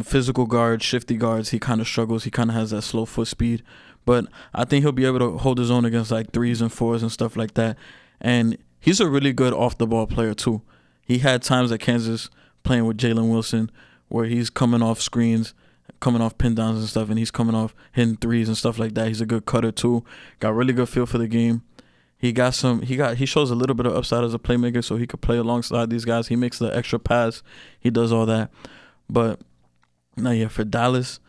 physical guards, shifty guards, he kind of struggles. He kind of has that slow foot speed. But I think he'll be able to hold his own against like 3s and 4s and stuff like that. And he's a really good off the ball player too. He had times at Kansas playing with Jalen Wilson where he's coming off screens, coming off pin downs and stuff, and he's coming off hitting 3s and stuff like that. He's a good cutter too. Got really good feel for the game. He shows a little bit of upside as a playmaker, so he could play alongside these guys. He makes the extra pass. He does all that. But no, yeah, for Dallas,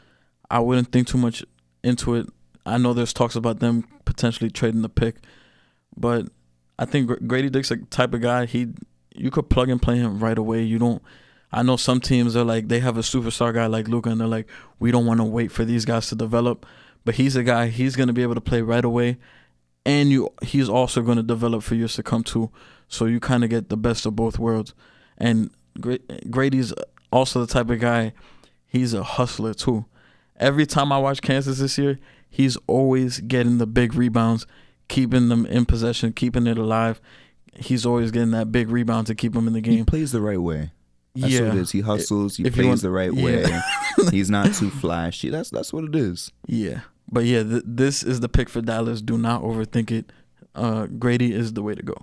I wouldn't think too much into it. I know there's talks about them potentially trading the pick, but I think Grady Dick's the type of guy you could plug and play him right away. I know some teams are like, they have a superstar guy like Luka, and they're like, we don't want to wait for these guys to develop. But he's a guy, he's going to be able to play right away, and he's also going to develop for years to come too. So you kind of get the best of both worlds. And Grady's also the type of guy, he's a hustler too. Every time I watch Kansas this year, he's always getting the big rebounds, keeping them in possession, keeping it alive. He's always getting that big rebound to keep him in the game. He plays the right way. That's what it is. He hustles. He plays the right way. He's not too flashy. That's what it is. Yeah. But yeah, this is the pick for Dallas. Do not overthink it. Grady is the way to go.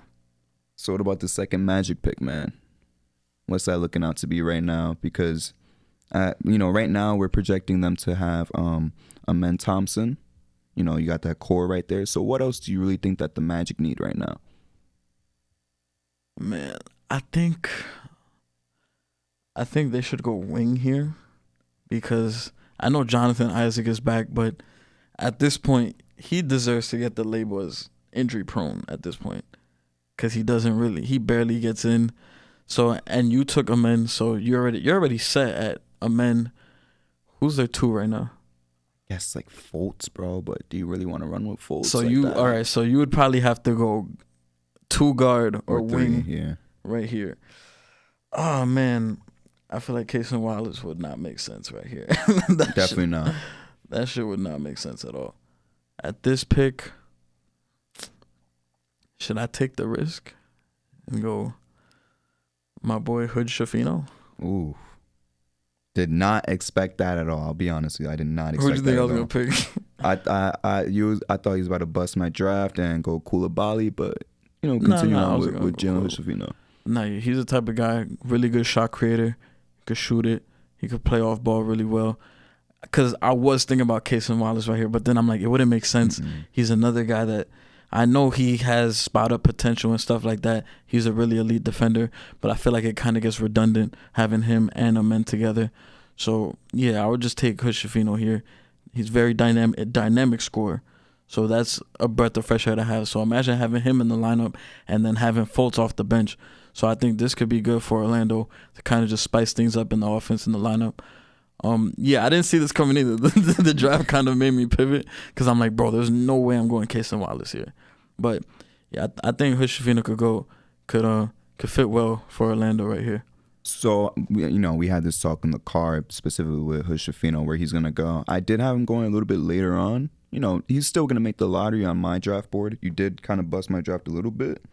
So what about the second Magic pick, man? What's that looking out to be right now? Because, right now we're projecting them to have Amen Thompson. You got that core right there. So what else do you really think that the Magic need right now? Man, I think they should go wing here, because I know Jonathan Isaac is back, but at this point, he deserves to get the label as injury prone at this point, because he barely gets in. So, and you took Amen, so you're already set at Amen. Who's their 2 right now? Yes, like Fultz, bro. But do you really want to run with Fultz? So all right. So you would probably have to go 2 guard or 3, wing, yeah, right here. Oh man, I feel like Casey Wallace would not make sense right here. Definitely not. That shit would not make sense at all. At this pick, should I take the risk and go my boy Hood Schifino? Ooh. Did not expect that at all. I'll be honest with you. I did not expect that. Who'd you think I was going to pick? I thought he was about to bust my draft and go Koulibaly, but, continue on with Jalen Schifino. Nah, he's the type of guy, really good shot creator. He could shoot it. He could play off ball really well. Because I was thinking about Casey Wallace right here, but then I'm like, it wouldn't make sense. Mm-hmm. He's another guy that I know he has spot-up potential and stuff like that. He's a really elite defender, but I feel like it kind of gets redundant having him and Amen together. So, yeah, I would just take Hood Schifino here. He's very dynamic scorer. So that's a breath of fresh air to have. So imagine having him in the lineup and then having Fultz off the bench. So I think this could be good for Orlando to kind of just spice things up in the offense in the lineup. I didn't see this coming either. The draft kind of made me pivot because I'm like, bro, there's no way I'm going Casey Wallace here. But yeah, I think Hood Schifino could fit well for Orlando right here. So we had this talk in the car specifically with Hood Schifino where he's gonna go. I did have him going a little bit later on. He's still gonna make the lottery on my draft board. You did kind of bust my draft a little bit.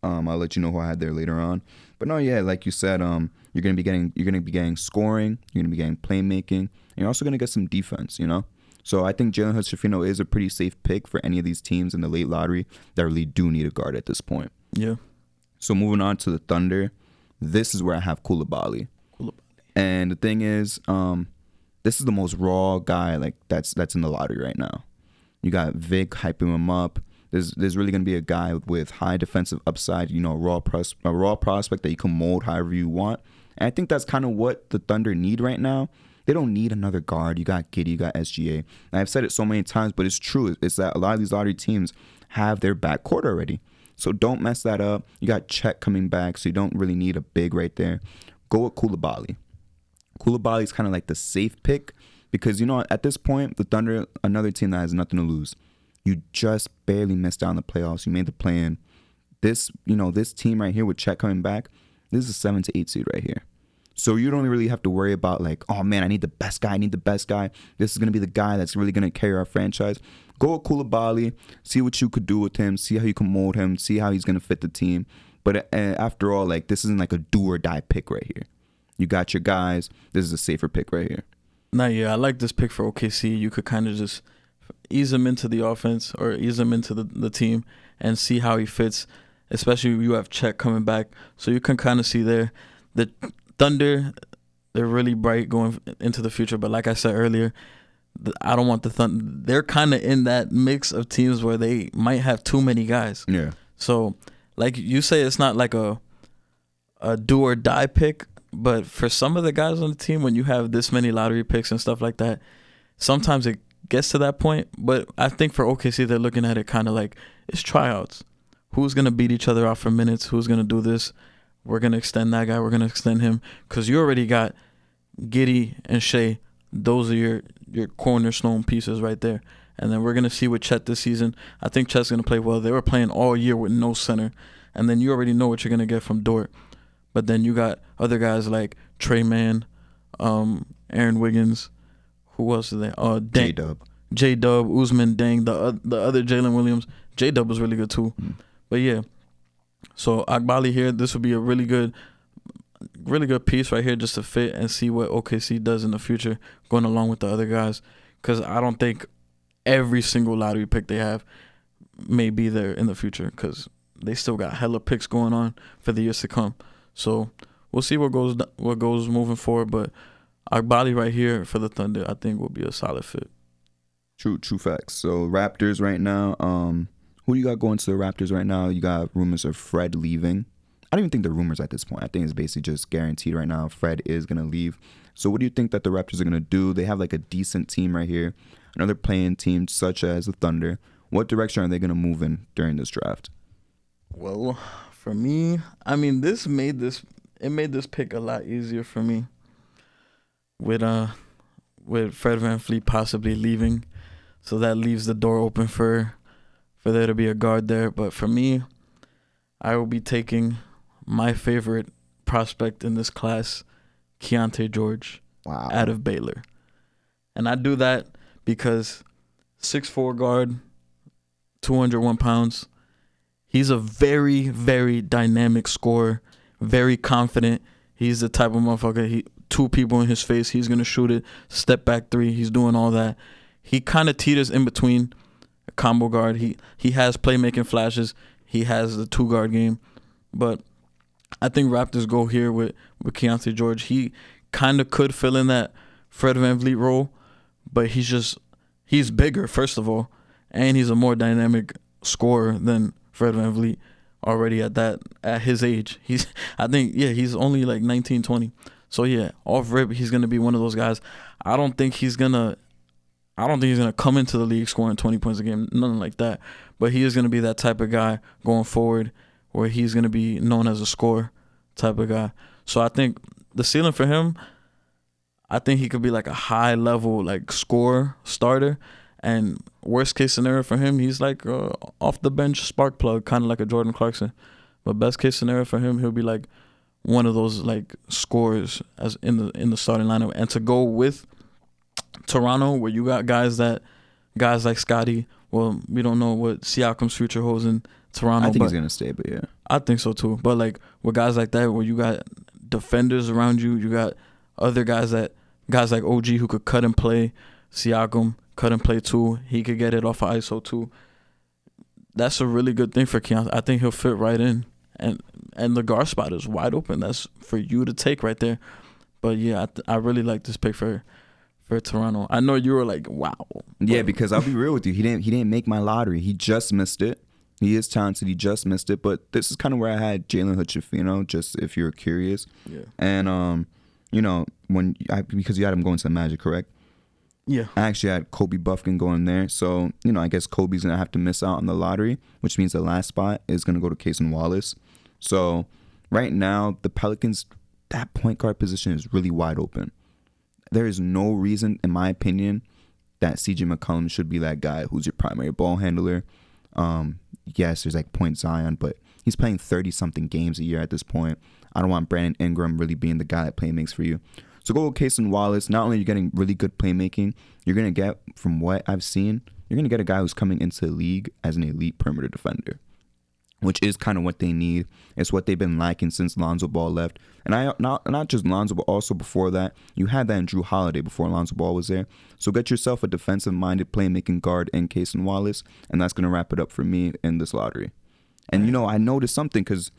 I'll let you know who I had there later on. But no, yeah, like you said, you're gonna be getting scoring, you're gonna be getting playmaking, and you're also gonna get some defense. So I think Jalen Hood Schifino is a pretty safe pick for any of these teams in the late lottery that really do need a guard at this point. Yeah. So moving on to the Thunder, this is where I have Koulibaly. And the thing is, this is the most raw guy that's in the lottery right now. You got Vic hyping him up. There's really gonna be a guy with high defensive upside. A raw prospect that you can mold however you want. And I think that's kind of what the Thunder need right now. They don't need another guard. You got Giddey, you got SGA. And I've said it so many times, but it's true. It's that a lot of these lottery teams have their backcourt already. So don't mess that up. You got Chet coming back, so you don't really need a big right there. Go with Koulibaly. Koulibaly is kind of like the safe pick because, at this point, the Thunder, another team that has nothing to lose. You just barely missed out on the playoffs. You made the play-in. This team right here with Chet coming back, this is a 7 to 8 seed right here. So you don't really have to worry about like, oh man, I need the best guy. This is going to be the guy that's really going to carry our franchise. Go with Koulibaly, see what you could do with him, see how you can mold him, see how he's going to fit the team. But after all, like this isn't like a do or die pick right here. You got your guys. This is a safer pick right here. Nah, yeah, I like this pick for OKC. You could kind of just ease him into the offense or ease him into the team and see how he fits, especially if you have Chet coming back. So you can kind of see there the Thunder, they're really bright going into the future. But like I said earlier, I don't want the Thunder. They're kind of in that mix of teams where they might have too many guys. Yeah. So like you say, it's not like a do or die pick. But for some of the guys on the team, when you have this many lottery picks and stuff like that, sometimes it gets to that point. But I think for OKC, they're looking at it kind of like it's tryouts. Who's going to beat each other out for minutes? Who's going to do this? We're going to extend that guy. We're going to extend him. Because you already got Giddey and Shea. Those are your cornerstone pieces right there. And then we're going to see with Chet this season. I think Chet's going to play well. They were playing all year with no center. And then you already know what you're going to get from Dort. But then you got other guys like Trey Mann, Aaron Wiggins. Who else is there? J-Dub, Usman, Deng, the other Jalen Williams. J-Dub was really good too. But yeah. So Agbali here, this would be a really good piece right here just to fit and see what OKC does in the future going along with the other guys. Because I don't think every single lottery pick they have may be there in the future because they still got hella picks going on for the years to come. So we'll see what goes moving forward. But Agbali right here for the Thunder, I think will be a solid fit. True facts. So Raptors right now, who you got going to the Raptors right now? You got rumors of Fred leaving. I don't even think they're rumors at this point. I think it's basically just guaranteed right now. Fred is going to leave. So what do you think that the Raptors are going to do? They have like a decent team right here. Another playing team such as the Thunder. What direction are they going to move in during this draft? Well, for me, I mean, it made this pick a lot easier for me with Fred VanVleet possibly leaving. So that leaves the door open for there to be a guard there. But for me, I will be taking my favorite prospect in this class, Keontae George, out of Baylor. And I do that because 6'4" guard, 201 pounds. He's a very, very dynamic scorer, very confident. He's the type of motherfucker, two people in his face, he's going to shoot it, step back three, he's doing all that. He kind of teeters in between a combo guard. He has playmaking flashes. He has the two-guard game. But I think Raptors go here with Keontae George. He kind of could fill in that Fred VanVleet role, but he's bigger, first of all, and he's a more dynamic scorer than Fred VanVleet already at his age. He's only like 19, 20. So yeah, off rip, he's gonna be one of those guys. I don't think he's gonna come into the league scoring 20 points a game, nothing like that. But he is gonna be that type of guy going forward, where he's gonna be known as a scorer type of guy. So I think the ceiling for him, I think he could be like a high level like scorer starter. And worst case scenario for him, he's like off the bench spark plug, kind of like a Jordan Clarkson. But best case scenario for him, he'll be like one of those like scorers as in the starting lineup. And to go with Toronto, where you got guys like Scotty. Well, we don't know what Siakam's future holds in Toronto. I think he's gonna stay, but yeah, I think so too. But like with guys like that, where you got defenders around you, you got other guys like OG who could cut and play. Siakam cut and play too. He could get it off of ISO too. That's a really good thing for Keontae. I think he'll fit right in, and the guard spot is wide open. That's for you to take right there. But yeah, I really like this pick for Toronto. I know you were like, wow. Yeah, because I'll be real with you. He didn't make my lottery. He just missed it. He is talented. He just missed it. But this is kind of where I had Jalen Hood-Schifino, just if you're curious. Yeah. And, because you had him going to the Magic, correct? Yeah. I actually had Kobe Buffkin going there. So, I guess Kobe's going to have to miss out on the lottery, which means the last spot is going to go to Cason Wallace. So, right now, the Pelicans, that point guard position is really wide open. There is no reason, in my opinion, that CJ McCollum should be that guy who's your primary ball handler. Yes, there's like Point Zion, but he's playing 30-something games a year at this point. I don't want Brandon Ingram really being the guy that playmakes for you. So go with Cason Wallace. Not only are you getting really good playmaking, you're going to get, from what I've seen, you're going to get a guy who's coming into the league as an elite perimeter defender, which is kind of what they need. It's what they've been lacking since Lonzo Ball left. And not just Lonzo, but also before that, you had that in Drew Holiday before Lonzo Ball was there. So get yourself a defensive-minded playmaking guard in Cason Wallace, and that's going to wrap it up for me in this lottery. And, I noticed something because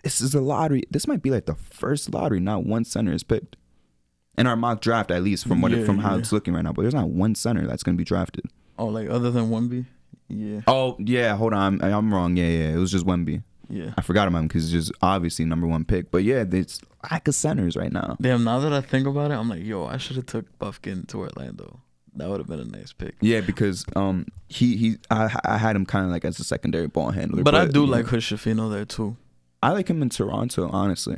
this is a lottery. This might be like the first lottery not one center is picked. In our mock draft, at least, from how it's looking right now. But there's not one center that's going to be drafted. Oh, like other than Wemby? Yeah. Oh, yeah, hold on. I'm wrong. Yeah. It was just Wemby. Yeah. I forgot about him because he's just obviously number one pick. But yeah, there's lack of centers right now. Damn, now that I think about it, I'm like, I should have took Buffkin to Orlando. That would have been a nice pick. Yeah, because I had him kind of like as a secondary ball handler. But I do like Hood-Schifino there too. I like him in Toronto, honestly.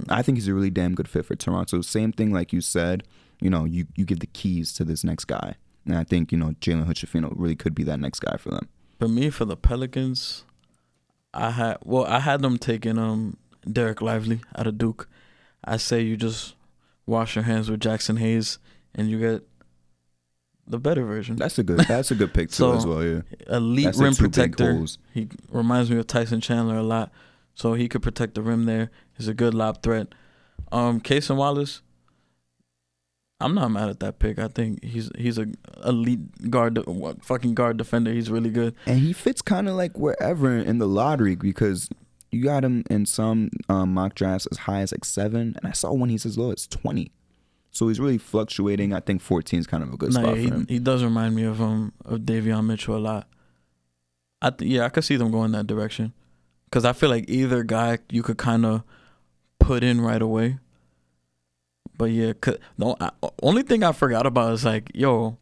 I think he's a really damn good fit for Toronto. Same thing like you said, you give the keys to this next guy. And I think, Jalen Hood-Schifino really could be that next guy for them. For me, for the Pelicans, I had them taking Derek Lively out of Duke. I say you just wash your hands with Jackson Hayes and you get the better version. That's a good pick too as well, yeah. Elite that's rim like protector. He reminds me of Tyson Chandler a lot. So he could protect the rim there. He's a good lob threat. Cason Wallace, I'm not mad at that pick. I think he's a elite guard defender. He's really good. And he fits kind of like wherever in the lottery because you got him in some mock drafts as high as like 7, and I saw one he's as low as 20. So he's really fluctuating. I think 14 is kind of a good spot for him. He does remind me of Davion Mitchell a lot. I could see them going that direction. Because I feel like either guy you could kind of put in right away. But yeah, only thing I forgot about is like, the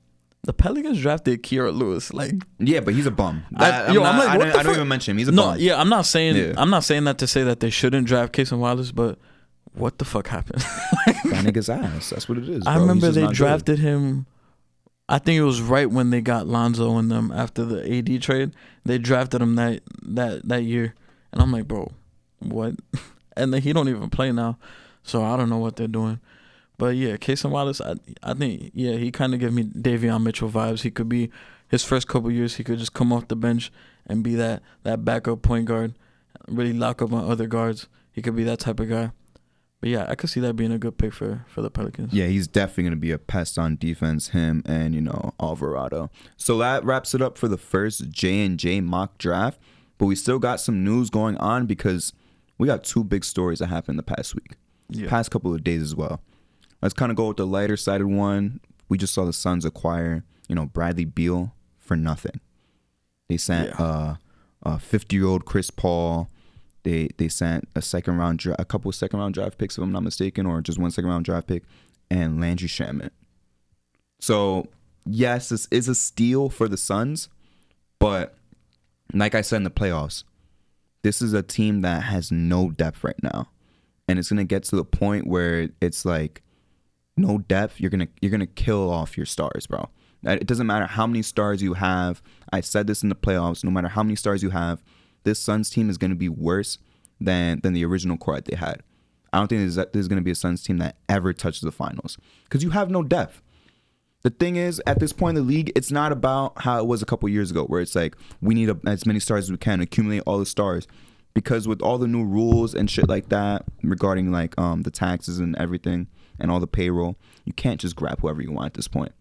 Pelicans drafted Kira Lewis. Like, yeah, but he's a bum. I don't even mention him. He's a bum. Yeah, I'm not saying that to say that they shouldn't draft Cason Wallace, but what the fuck happened? That nigga's ass. That's what it is. Bro. I remember they drafted him. I think it was right when they got Lonzo and them after the AD trade. They drafted him that year. And I'm like, bro, what? And then he don't even play now. So I don't know what they're doing. But yeah, Cason Wallace, I think, he kind of gave me Davion Mitchell vibes. He could be, his first couple years, he could just come off the bench and be that backup point guard, really lock up on other guards. He could be that type of guy. But yeah, I could see that being a good pick for the Pelicans. Yeah, he's definitely going to be a pest on defense, him and, Alvarado. So that wraps it up for the first J&J mock draft. But we still got some news going on because we got 2 big stories that happened the past week. Yeah. Past couple of days as well. Let's kind of go with the lighter sided one. We just saw the Suns acquire, Bradley Beal for nothing. They sent a 50-year-old Chris Paul. They sent a couple of second round draft picks, if I'm not mistaken, or just one second round draft pick, and Landry Shamet. So yes, this is a steal for the Suns, but like I said in the playoffs, this is a team that has no depth right now. And it's gonna get to the point where it's like no depth, you're gonna kill off your stars, bro. It doesn't matter how many stars you have. I said this in the playoffs, no matter how many stars you have, this Suns team is gonna be worse than the original core that they had. I don't think there's gonna be a Suns team that ever touches the finals. Because you have no depth. The thing is, at this point in the league, it's not about how it was a couple years ago, where it's like, we need as many stars as we can, accumulate all the stars. Because with all the new rules and shit like that, regarding like the taxes and everything, and all the payroll, you can't just grab whoever you want at this point.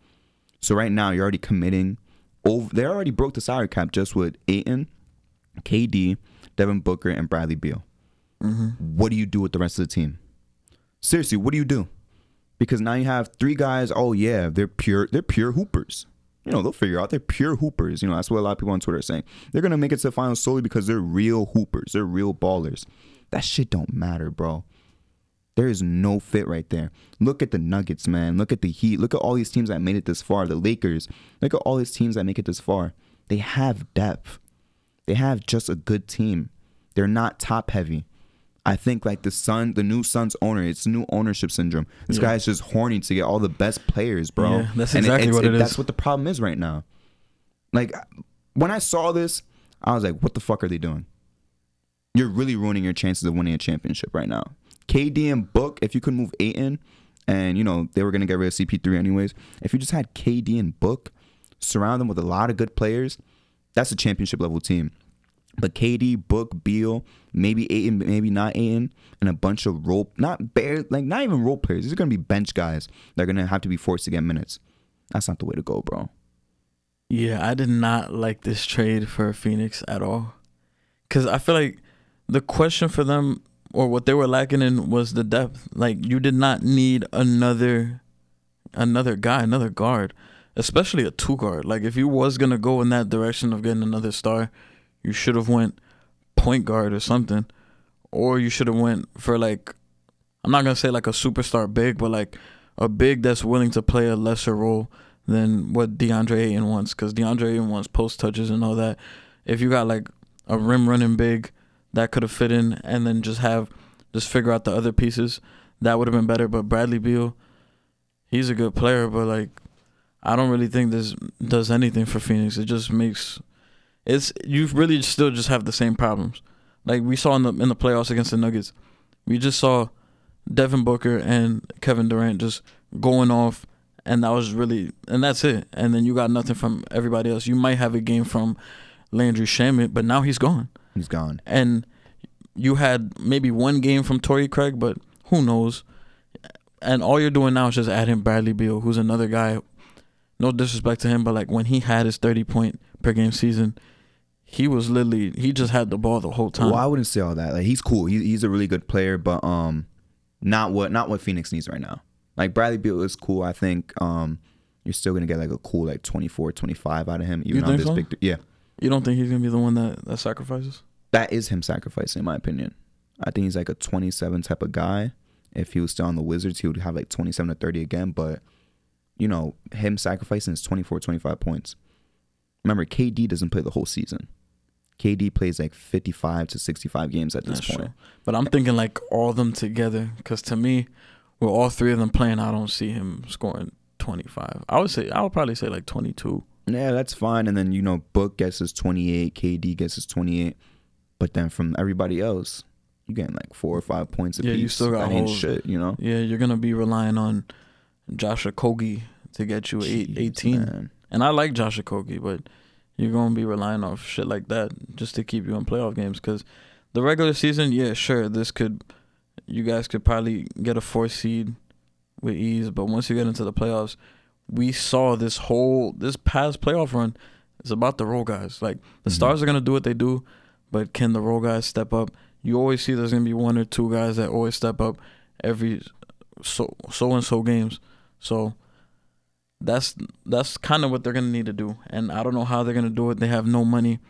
So right now, you're already committing. They already broke the salary cap just with Ayton, KD, Devin Booker, and Bradley Beal. Mm-hmm. What do you do with the rest of the team? Seriously, what do you do? Because now you have 3 guys. Oh yeah, they're pure hoopers. they'll figure out. They're pure hoopers. That's what a lot of people on Twitter are saying. They're going to make it to the finals solely because they're real hoopers. They're real ballers. That shit don't matter, bro. There is no fit right there. Look at the Nuggets, man. Look at the Heat. Look at all these teams that made it this far. The Lakers. Look at all these teams that make it this far. They have depth. They have just a good team. They're not top heavy. I think like the new Suns owner, it's new ownership syndrome. This guy's just horny to get all the best players, bro. Yeah, that's exactly what it is. That's what the problem is right now. Like, when I saw this, I was like, what the fuck are they doing? You're really ruining your chances of winning a championship right now. KD and Book, if you could move Ayton, and, they were going to get rid of CP3 anyways. If you just had KD and Book, surround them with a lot of good players, that's a championship level team. But KD, Book, Beal, maybe Ayton, maybe not Ayton, and a bunch of not even role players. These are going to be bench guys that are going to have to be forced to get minutes. That's not the way to go, bro. Yeah, I did not like this trade for Phoenix at all. Because I feel like the question for them, or what they were lacking in, was the depth. Like, you did not need another guy, another guard, especially a 2 guard. Like, if you was going to go in that direction of getting another star, you should have went point guard or something. Or you should have went for, like, I'm not going to say like a superstar big, but like a big that's willing to play a lesser role than what DeAndre Ayton wants. Because DeAndre Ayton wants post touches and all that. If you got like a rim running big that could have fit in, and then just figure out the other pieces, that would have been better. But Bradley Beal, he's a good player, but like, I don't really think this does anything for Phoenix. It just makes... you really still just have the same problems. Like we saw in the playoffs against the Nuggets. We just saw Devin Booker and Kevin Durant just going off, and that's it. And then you got nothing from everybody else. You might have a game from Landry Shamet, but now he's gone. He's gone. And you had maybe one game from Torrey Craig, but who knows? And all you're doing now is just adding Bradley Beal, who's another guy. No disrespect to him, but like when he had his 30-point per game season, he just had the ball the whole time. Well, I wouldn't say all that. Like, he's cool. He's a really good player, but not what Phoenix needs right now. Like, Bradley Beal is cool. I think you're still gonna get like a cool like 24, 25 out of him. Even on this so? big, yeah. You don't think he's gonna be the one that sacrifices? That is him sacrificing, in my opinion. I think he's like a 27 type of guy. If he was still on the Wizards, he would have like 27 to 30 again. But him sacrificing is 24, 25 points. Remember, KD doesn't play the whole season. KD plays like 55 to 65 games at this point. True. But I'm thinking like all of them together, because to me, with all 3 of them playing, I don't see him scoring 25. I would probably say like 22. Yeah, that's fine. And then, Book gets his 28, KD gets his 28. But then from everybody else, you're getting like 4 or 5 points apiece. Yeah, you still got ain't shit, Yeah, you're going to be relying on Josh Okogie to get you 18. Man. And I like Josh Okogie, but you're going to be relying on shit like that just to keep you in playoff games. Because the regular season, yeah, sure, you guys could probably get a 4th seed with ease. But once you get into the playoffs, we saw this past playoff run is about the role guys. Like, the stars are going to do what they do, but can the role guys step up? You always see there's going to be 1 or 2 guys that always step up every so games. So that's kind of what they're going to need to do. And I don't know how they're going to do it. They have no money.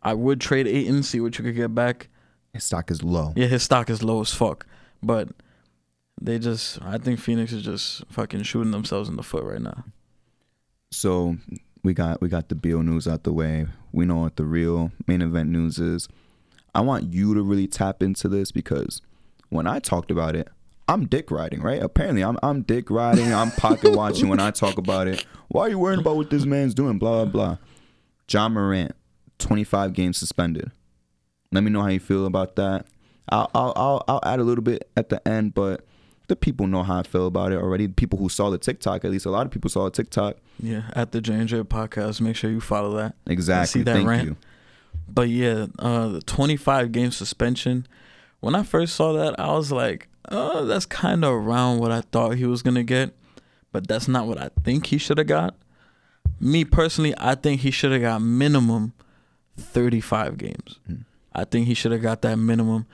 I would trade Ayton, see what you could get back. His stock is low. Yeah, his stock is low as fuck. But I think Phoenix is just fucking shooting themselves in the foot right now. So we got the Beal news out the way. We know what the real main event news is. I want you to really tap into this, because when I talked about it, I'm dick riding, right? Apparently, I'm dick riding. I'm pocket watching when I talk about it. Why are you worrying about what this man's doing? Blah, blah, blah. John Morant, 25 games suspended. Let me know how you feel about that. I'll add a little bit at the end, but the people know how I feel about it already. The people who saw the TikTok, at least a lot of people saw the TikTok. Yeah, at the J&J podcast. Make sure you follow that. Exactly. See that Thank rant. you. But yeah, the 25 game suspension. When I first saw that, I was like, oh, that's kind of around what I thought he was going to get. But that's not what I think he should have got. Me personally, I think he should have got minimum 35 games. I think he should have got that minimum.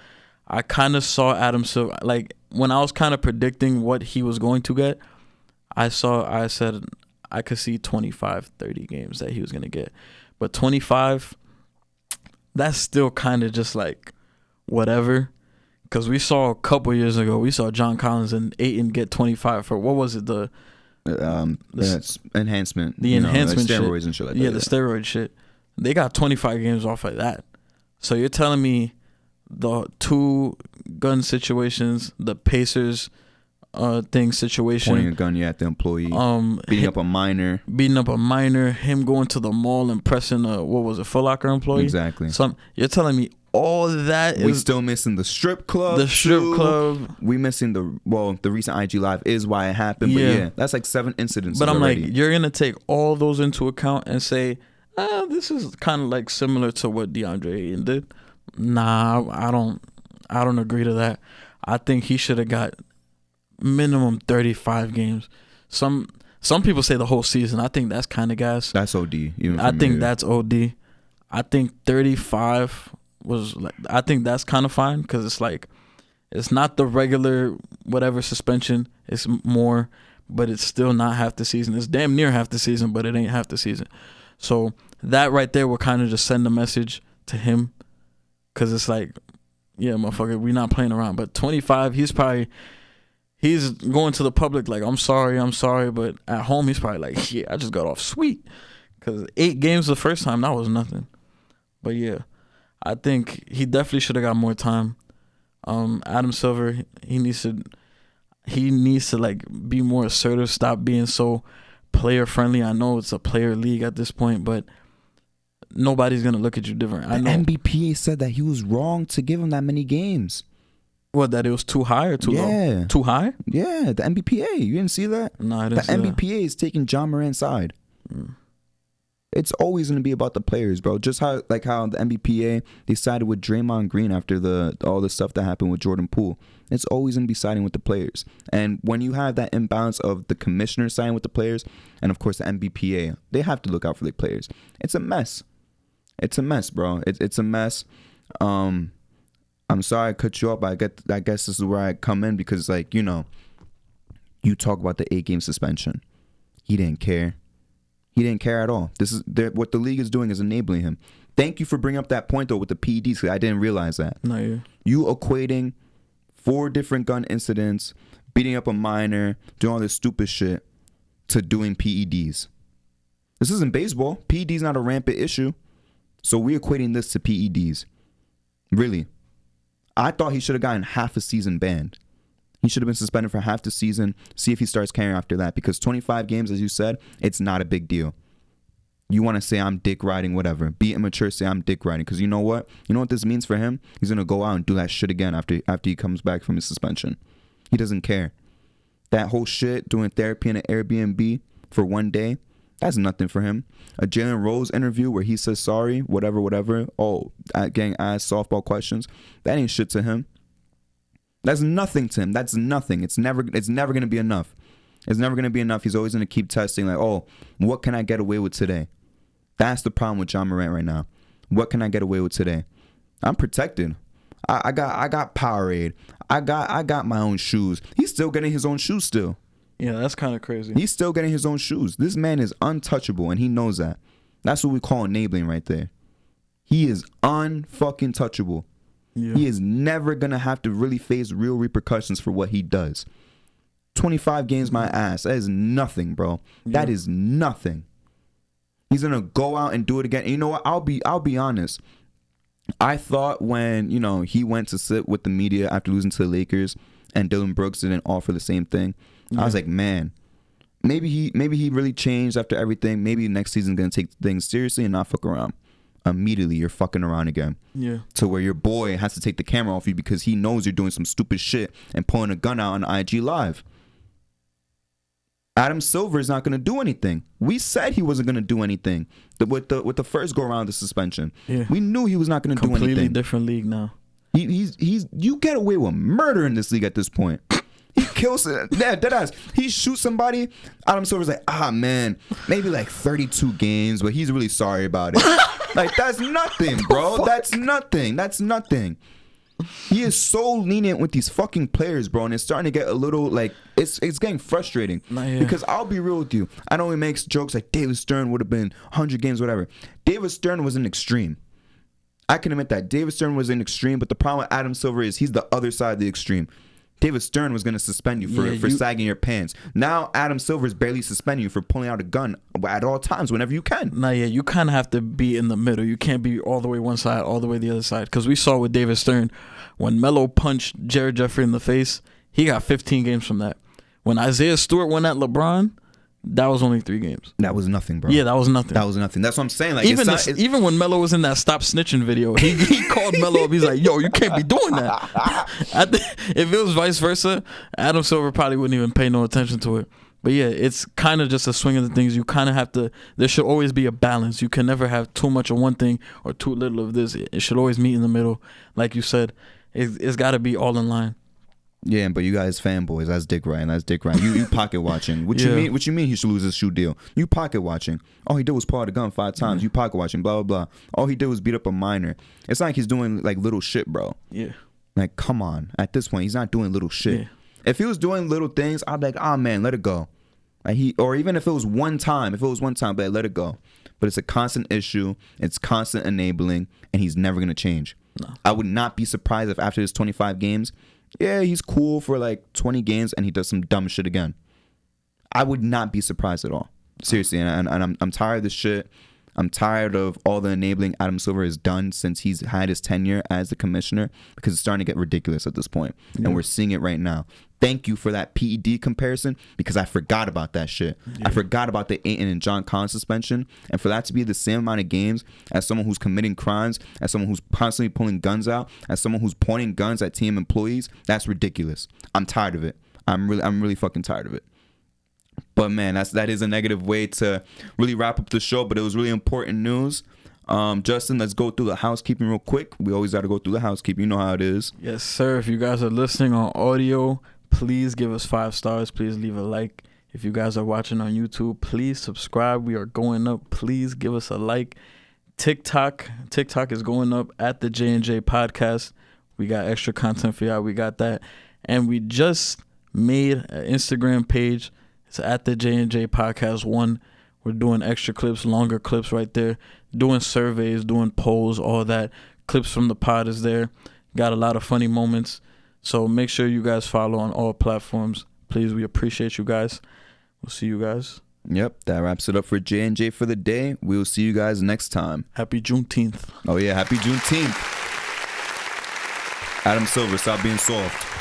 I kind of saw Adam Silver, like when I was kind of predicting what he was going to get, I said I could see 25, 30 games that he was going to get. But 25, that's still kind of just like whatever. Because we saw a couple years ago, we saw John Collins and Ayton get 25 for, what was it, the enhancement. The enhancement like steroids shit. and shit like that. Yeah, the steroid shit. They got 25 games off like that. So you're telling me the 2 gun situations, the Pacers thing situation, pointing a gun at the employee, beating up a minor, him going to the mall and pressing a Foot Locker employee. Exactly. You're telling me all that we still missing the strip club. We missing the recent IG live is why it happened. Yeah. But yeah, that's like 7 incidents. But I'm already. like, you're gonna take all those into account and say, this is kind of like similar to what DeAndre Ayton did. Nah, I don't agree to that. I think he should have got minimum 35 games. Some people say the whole season. I think that's kind of gas. That's OD. That's OD. I think 35 was like, I think that's kind of fine because it's like, it's not the regular whatever suspension. It's more, but it's still not half the season. It's damn near half the season, but it ain't half the season. So that right there will kind of just send a message to him, because it's like, yeah, motherfucker, we not playing around. But 25, he's going to the public like, I'm sorry. But at home, he's probably like, yeah, I just got off sweet. Because 8 games the first time, that was nothing. But yeah, I think he definitely should have got more time. Adam Silver, he needs to like be more assertive, stop being so player friendly. I know it's a player league at this point, but nobody's gonna look at you different. I know NBPA said that he was wrong to give him that many games. What, that it was too high or too low? Too high? Yeah, the NBPA. You didn't see that? No, I didn't see that. The NBPA is taking John Morant's side. It's always going to be about the players, bro. Just how the NBPA, they sided with Draymond Green after all the stuff that happened with Jordan Poole. It's always going to be siding with the players. And when you have that imbalance of the commissioner siding with the players, and of course the NBPA, they have to look out for their players. It's a mess. It's a mess, bro. It's a mess. I'm sorry I cut you up. I guess this is where I come in because, like, you talk about the 8-game suspension. He didn't care. He didn't care at all. This is what the league is doing is enabling him. Thank you for bringing up that point though with the PEDs, because I didn't realize that. No, yeah. You equating 4 different gun incidents, beating up a minor, doing all this stupid shit, to doing PEDs. This isn't baseball. PEDs not a rampant issue, so we're equating this to PEDs. Really, I thought he should have gotten half a season banned. He should have been suspended for half the season, see if he starts carrying after that. Because 25 games, as you said, it's not a big deal. You want to say I'm dick riding, whatever. Be immature, say I'm dick riding. Because you know what? You know what this means for him? He's going to go out and do that shit again after he comes back from his suspension. He doesn't care. That whole shit, doing therapy in an Airbnb for one day, that's nothing for him. A Jalen Rose interview where he says sorry, whatever. Oh, getting asked softball questions. That ain't shit to him. That's nothing to him. That's nothing. It's never going to be enough. It's never going to be enough. He's always going to keep testing like, oh, what can I get away with today? That's the problem with John Morant right now. What can I get away with today? I'm protected. I got Powerade. I got my own shoes. He's still getting his own shoes still. Yeah, that's kind of crazy. He's still getting his own shoes. This man is untouchable, and he knows that. That's what we call enabling right there. He is unfucking touchable. Yeah. He is never going to have to really face real repercussions for what he does. 25 games my ass. That is nothing, bro. Yeah. That is nothing. He's going to go out and do it again. And you know what? I'll be honest. I thought when, he went to sit with the media after losing to the Lakers and Dylan Brooks didn't offer the same thing. Yeah. I was like, man, maybe he really changed after everything. Maybe next season's going to take things seriously and not fuck around. Immediately you're fucking around again. Yeah. To where your boy has to take the camera off you because he knows you're doing some stupid shit and pulling a gun out on IG Live. Adam Silver is not going to do anything. We said he wasn't going to do anything with the first go around of the suspension. Yeah. We knew he was not going to do anything. Completely different league now. He's you get away with murder in this league at this point. He kills it. Yeah, deadass. He shoots somebody. Adam Silver's like, man, maybe like 32 games, but he's really sorry about it. Like, that's nothing, bro. That's nothing. He is so lenient with these fucking players, bro, and it's starting to get a little like it's getting frustrating. Because I'll be real with you, I know he makes jokes like David Stern would have been 100 games, whatever. David Stern was an extreme. I can admit that David Stern was an extreme, but the problem with Adam Silver is he's the other side of the extreme. David Stern was going to suspend you for sagging your pants. Now Adam Silver is barely suspending you for pulling out a gun at all times whenever you can. You kind of have to be in the middle. You can't be all the way one side, all the way the other side. Because we saw with David Stern, when Melo punched Jared Jeffrey in the face, he got 15 games from that. When Isaiah Stewart went at LeBron, that was only 3 games. That was nothing, bro. Yeah, that was nothing. That was nothing. That's what I'm saying. Like even when Melo was in that Stop Snitching video, he called Melo up. He's like, "Yo, you can't be doing that." If it was vice versa, Adam Silver probably wouldn't even pay no attention to it. But yeah, it's kind of just a swing of the things. You kind of have to. There should always be a balance. You can never have too much of one thing or too little of this. It should always meet in the middle, like you said. It's got to be all in line. Yeah, but you guys fanboys, that's Dick Ryan. That's Dick Ryan. You pocket watching. What you mean he should lose his shoe deal? You pocket watching. All he did was pull out a gun 5 times. You pocket watching, blah, blah, blah. All he did was beat up a minor. It's not like he's doing like little shit, bro. Yeah. Like, come on. At this point, he's not doing little shit. Yeah. If he was doing little things, I'd be like, oh man, let it go. Like or even if it was one time, but let it go. But it's a constant issue. It's constant enabling, and he's never gonna change. No. I would not be surprised if after his 25 games, yeah, he's cool for like 20 games and he does some dumb shit again. I would not be surprised at all. Seriously, and I'm tired of this shit. I'm tired of all the enabling Adam Silver has done since he's had his tenure as the commissioner, because it's starting to get ridiculous at this point. Yeah. And we're seeing it right now. Thank you for that PED comparison, because I forgot about that shit. Yeah. I forgot about the Ayton and John Collins suspension. And for that to be the same amount of games as someone who's committing crimes, as someone who's constantly pulling guns out, as someone who's pointing guns at team employees, that's ridiculous. I'm tired of it. I'm really fucking tired of it. But man, that is a negative way to really wrap up the show, but it was really important news. Justin, let's go through the housekeeping real quick. We always got to go through the housekeeping. You know how it is. Yes, sir. If you guys are listening on audio, please give us 5 stars. Please leave a like. If you guys are watching on YouTube, please subscribe. We are going up. Please give us a like. TikTok is going up at the J&J Podcast. We got extra content for y'all. We got that. And we just made an Instagram page. It's at the J&J Podcast 1. We're doing extra clips, longer clips right there. Doing surveys, doing polls, all that. Clips from the pod is there. Got a lot of funny moments. So make sure you guys follow on all platforms. Please, we appreciate you guys. We'll see you guys. Yep, that wraps it up for J&J for the day. We'll see you guys next time. Happy Juneteenth. Oh, yeah, happy Juneteenth. Adam Silver, stop being soft.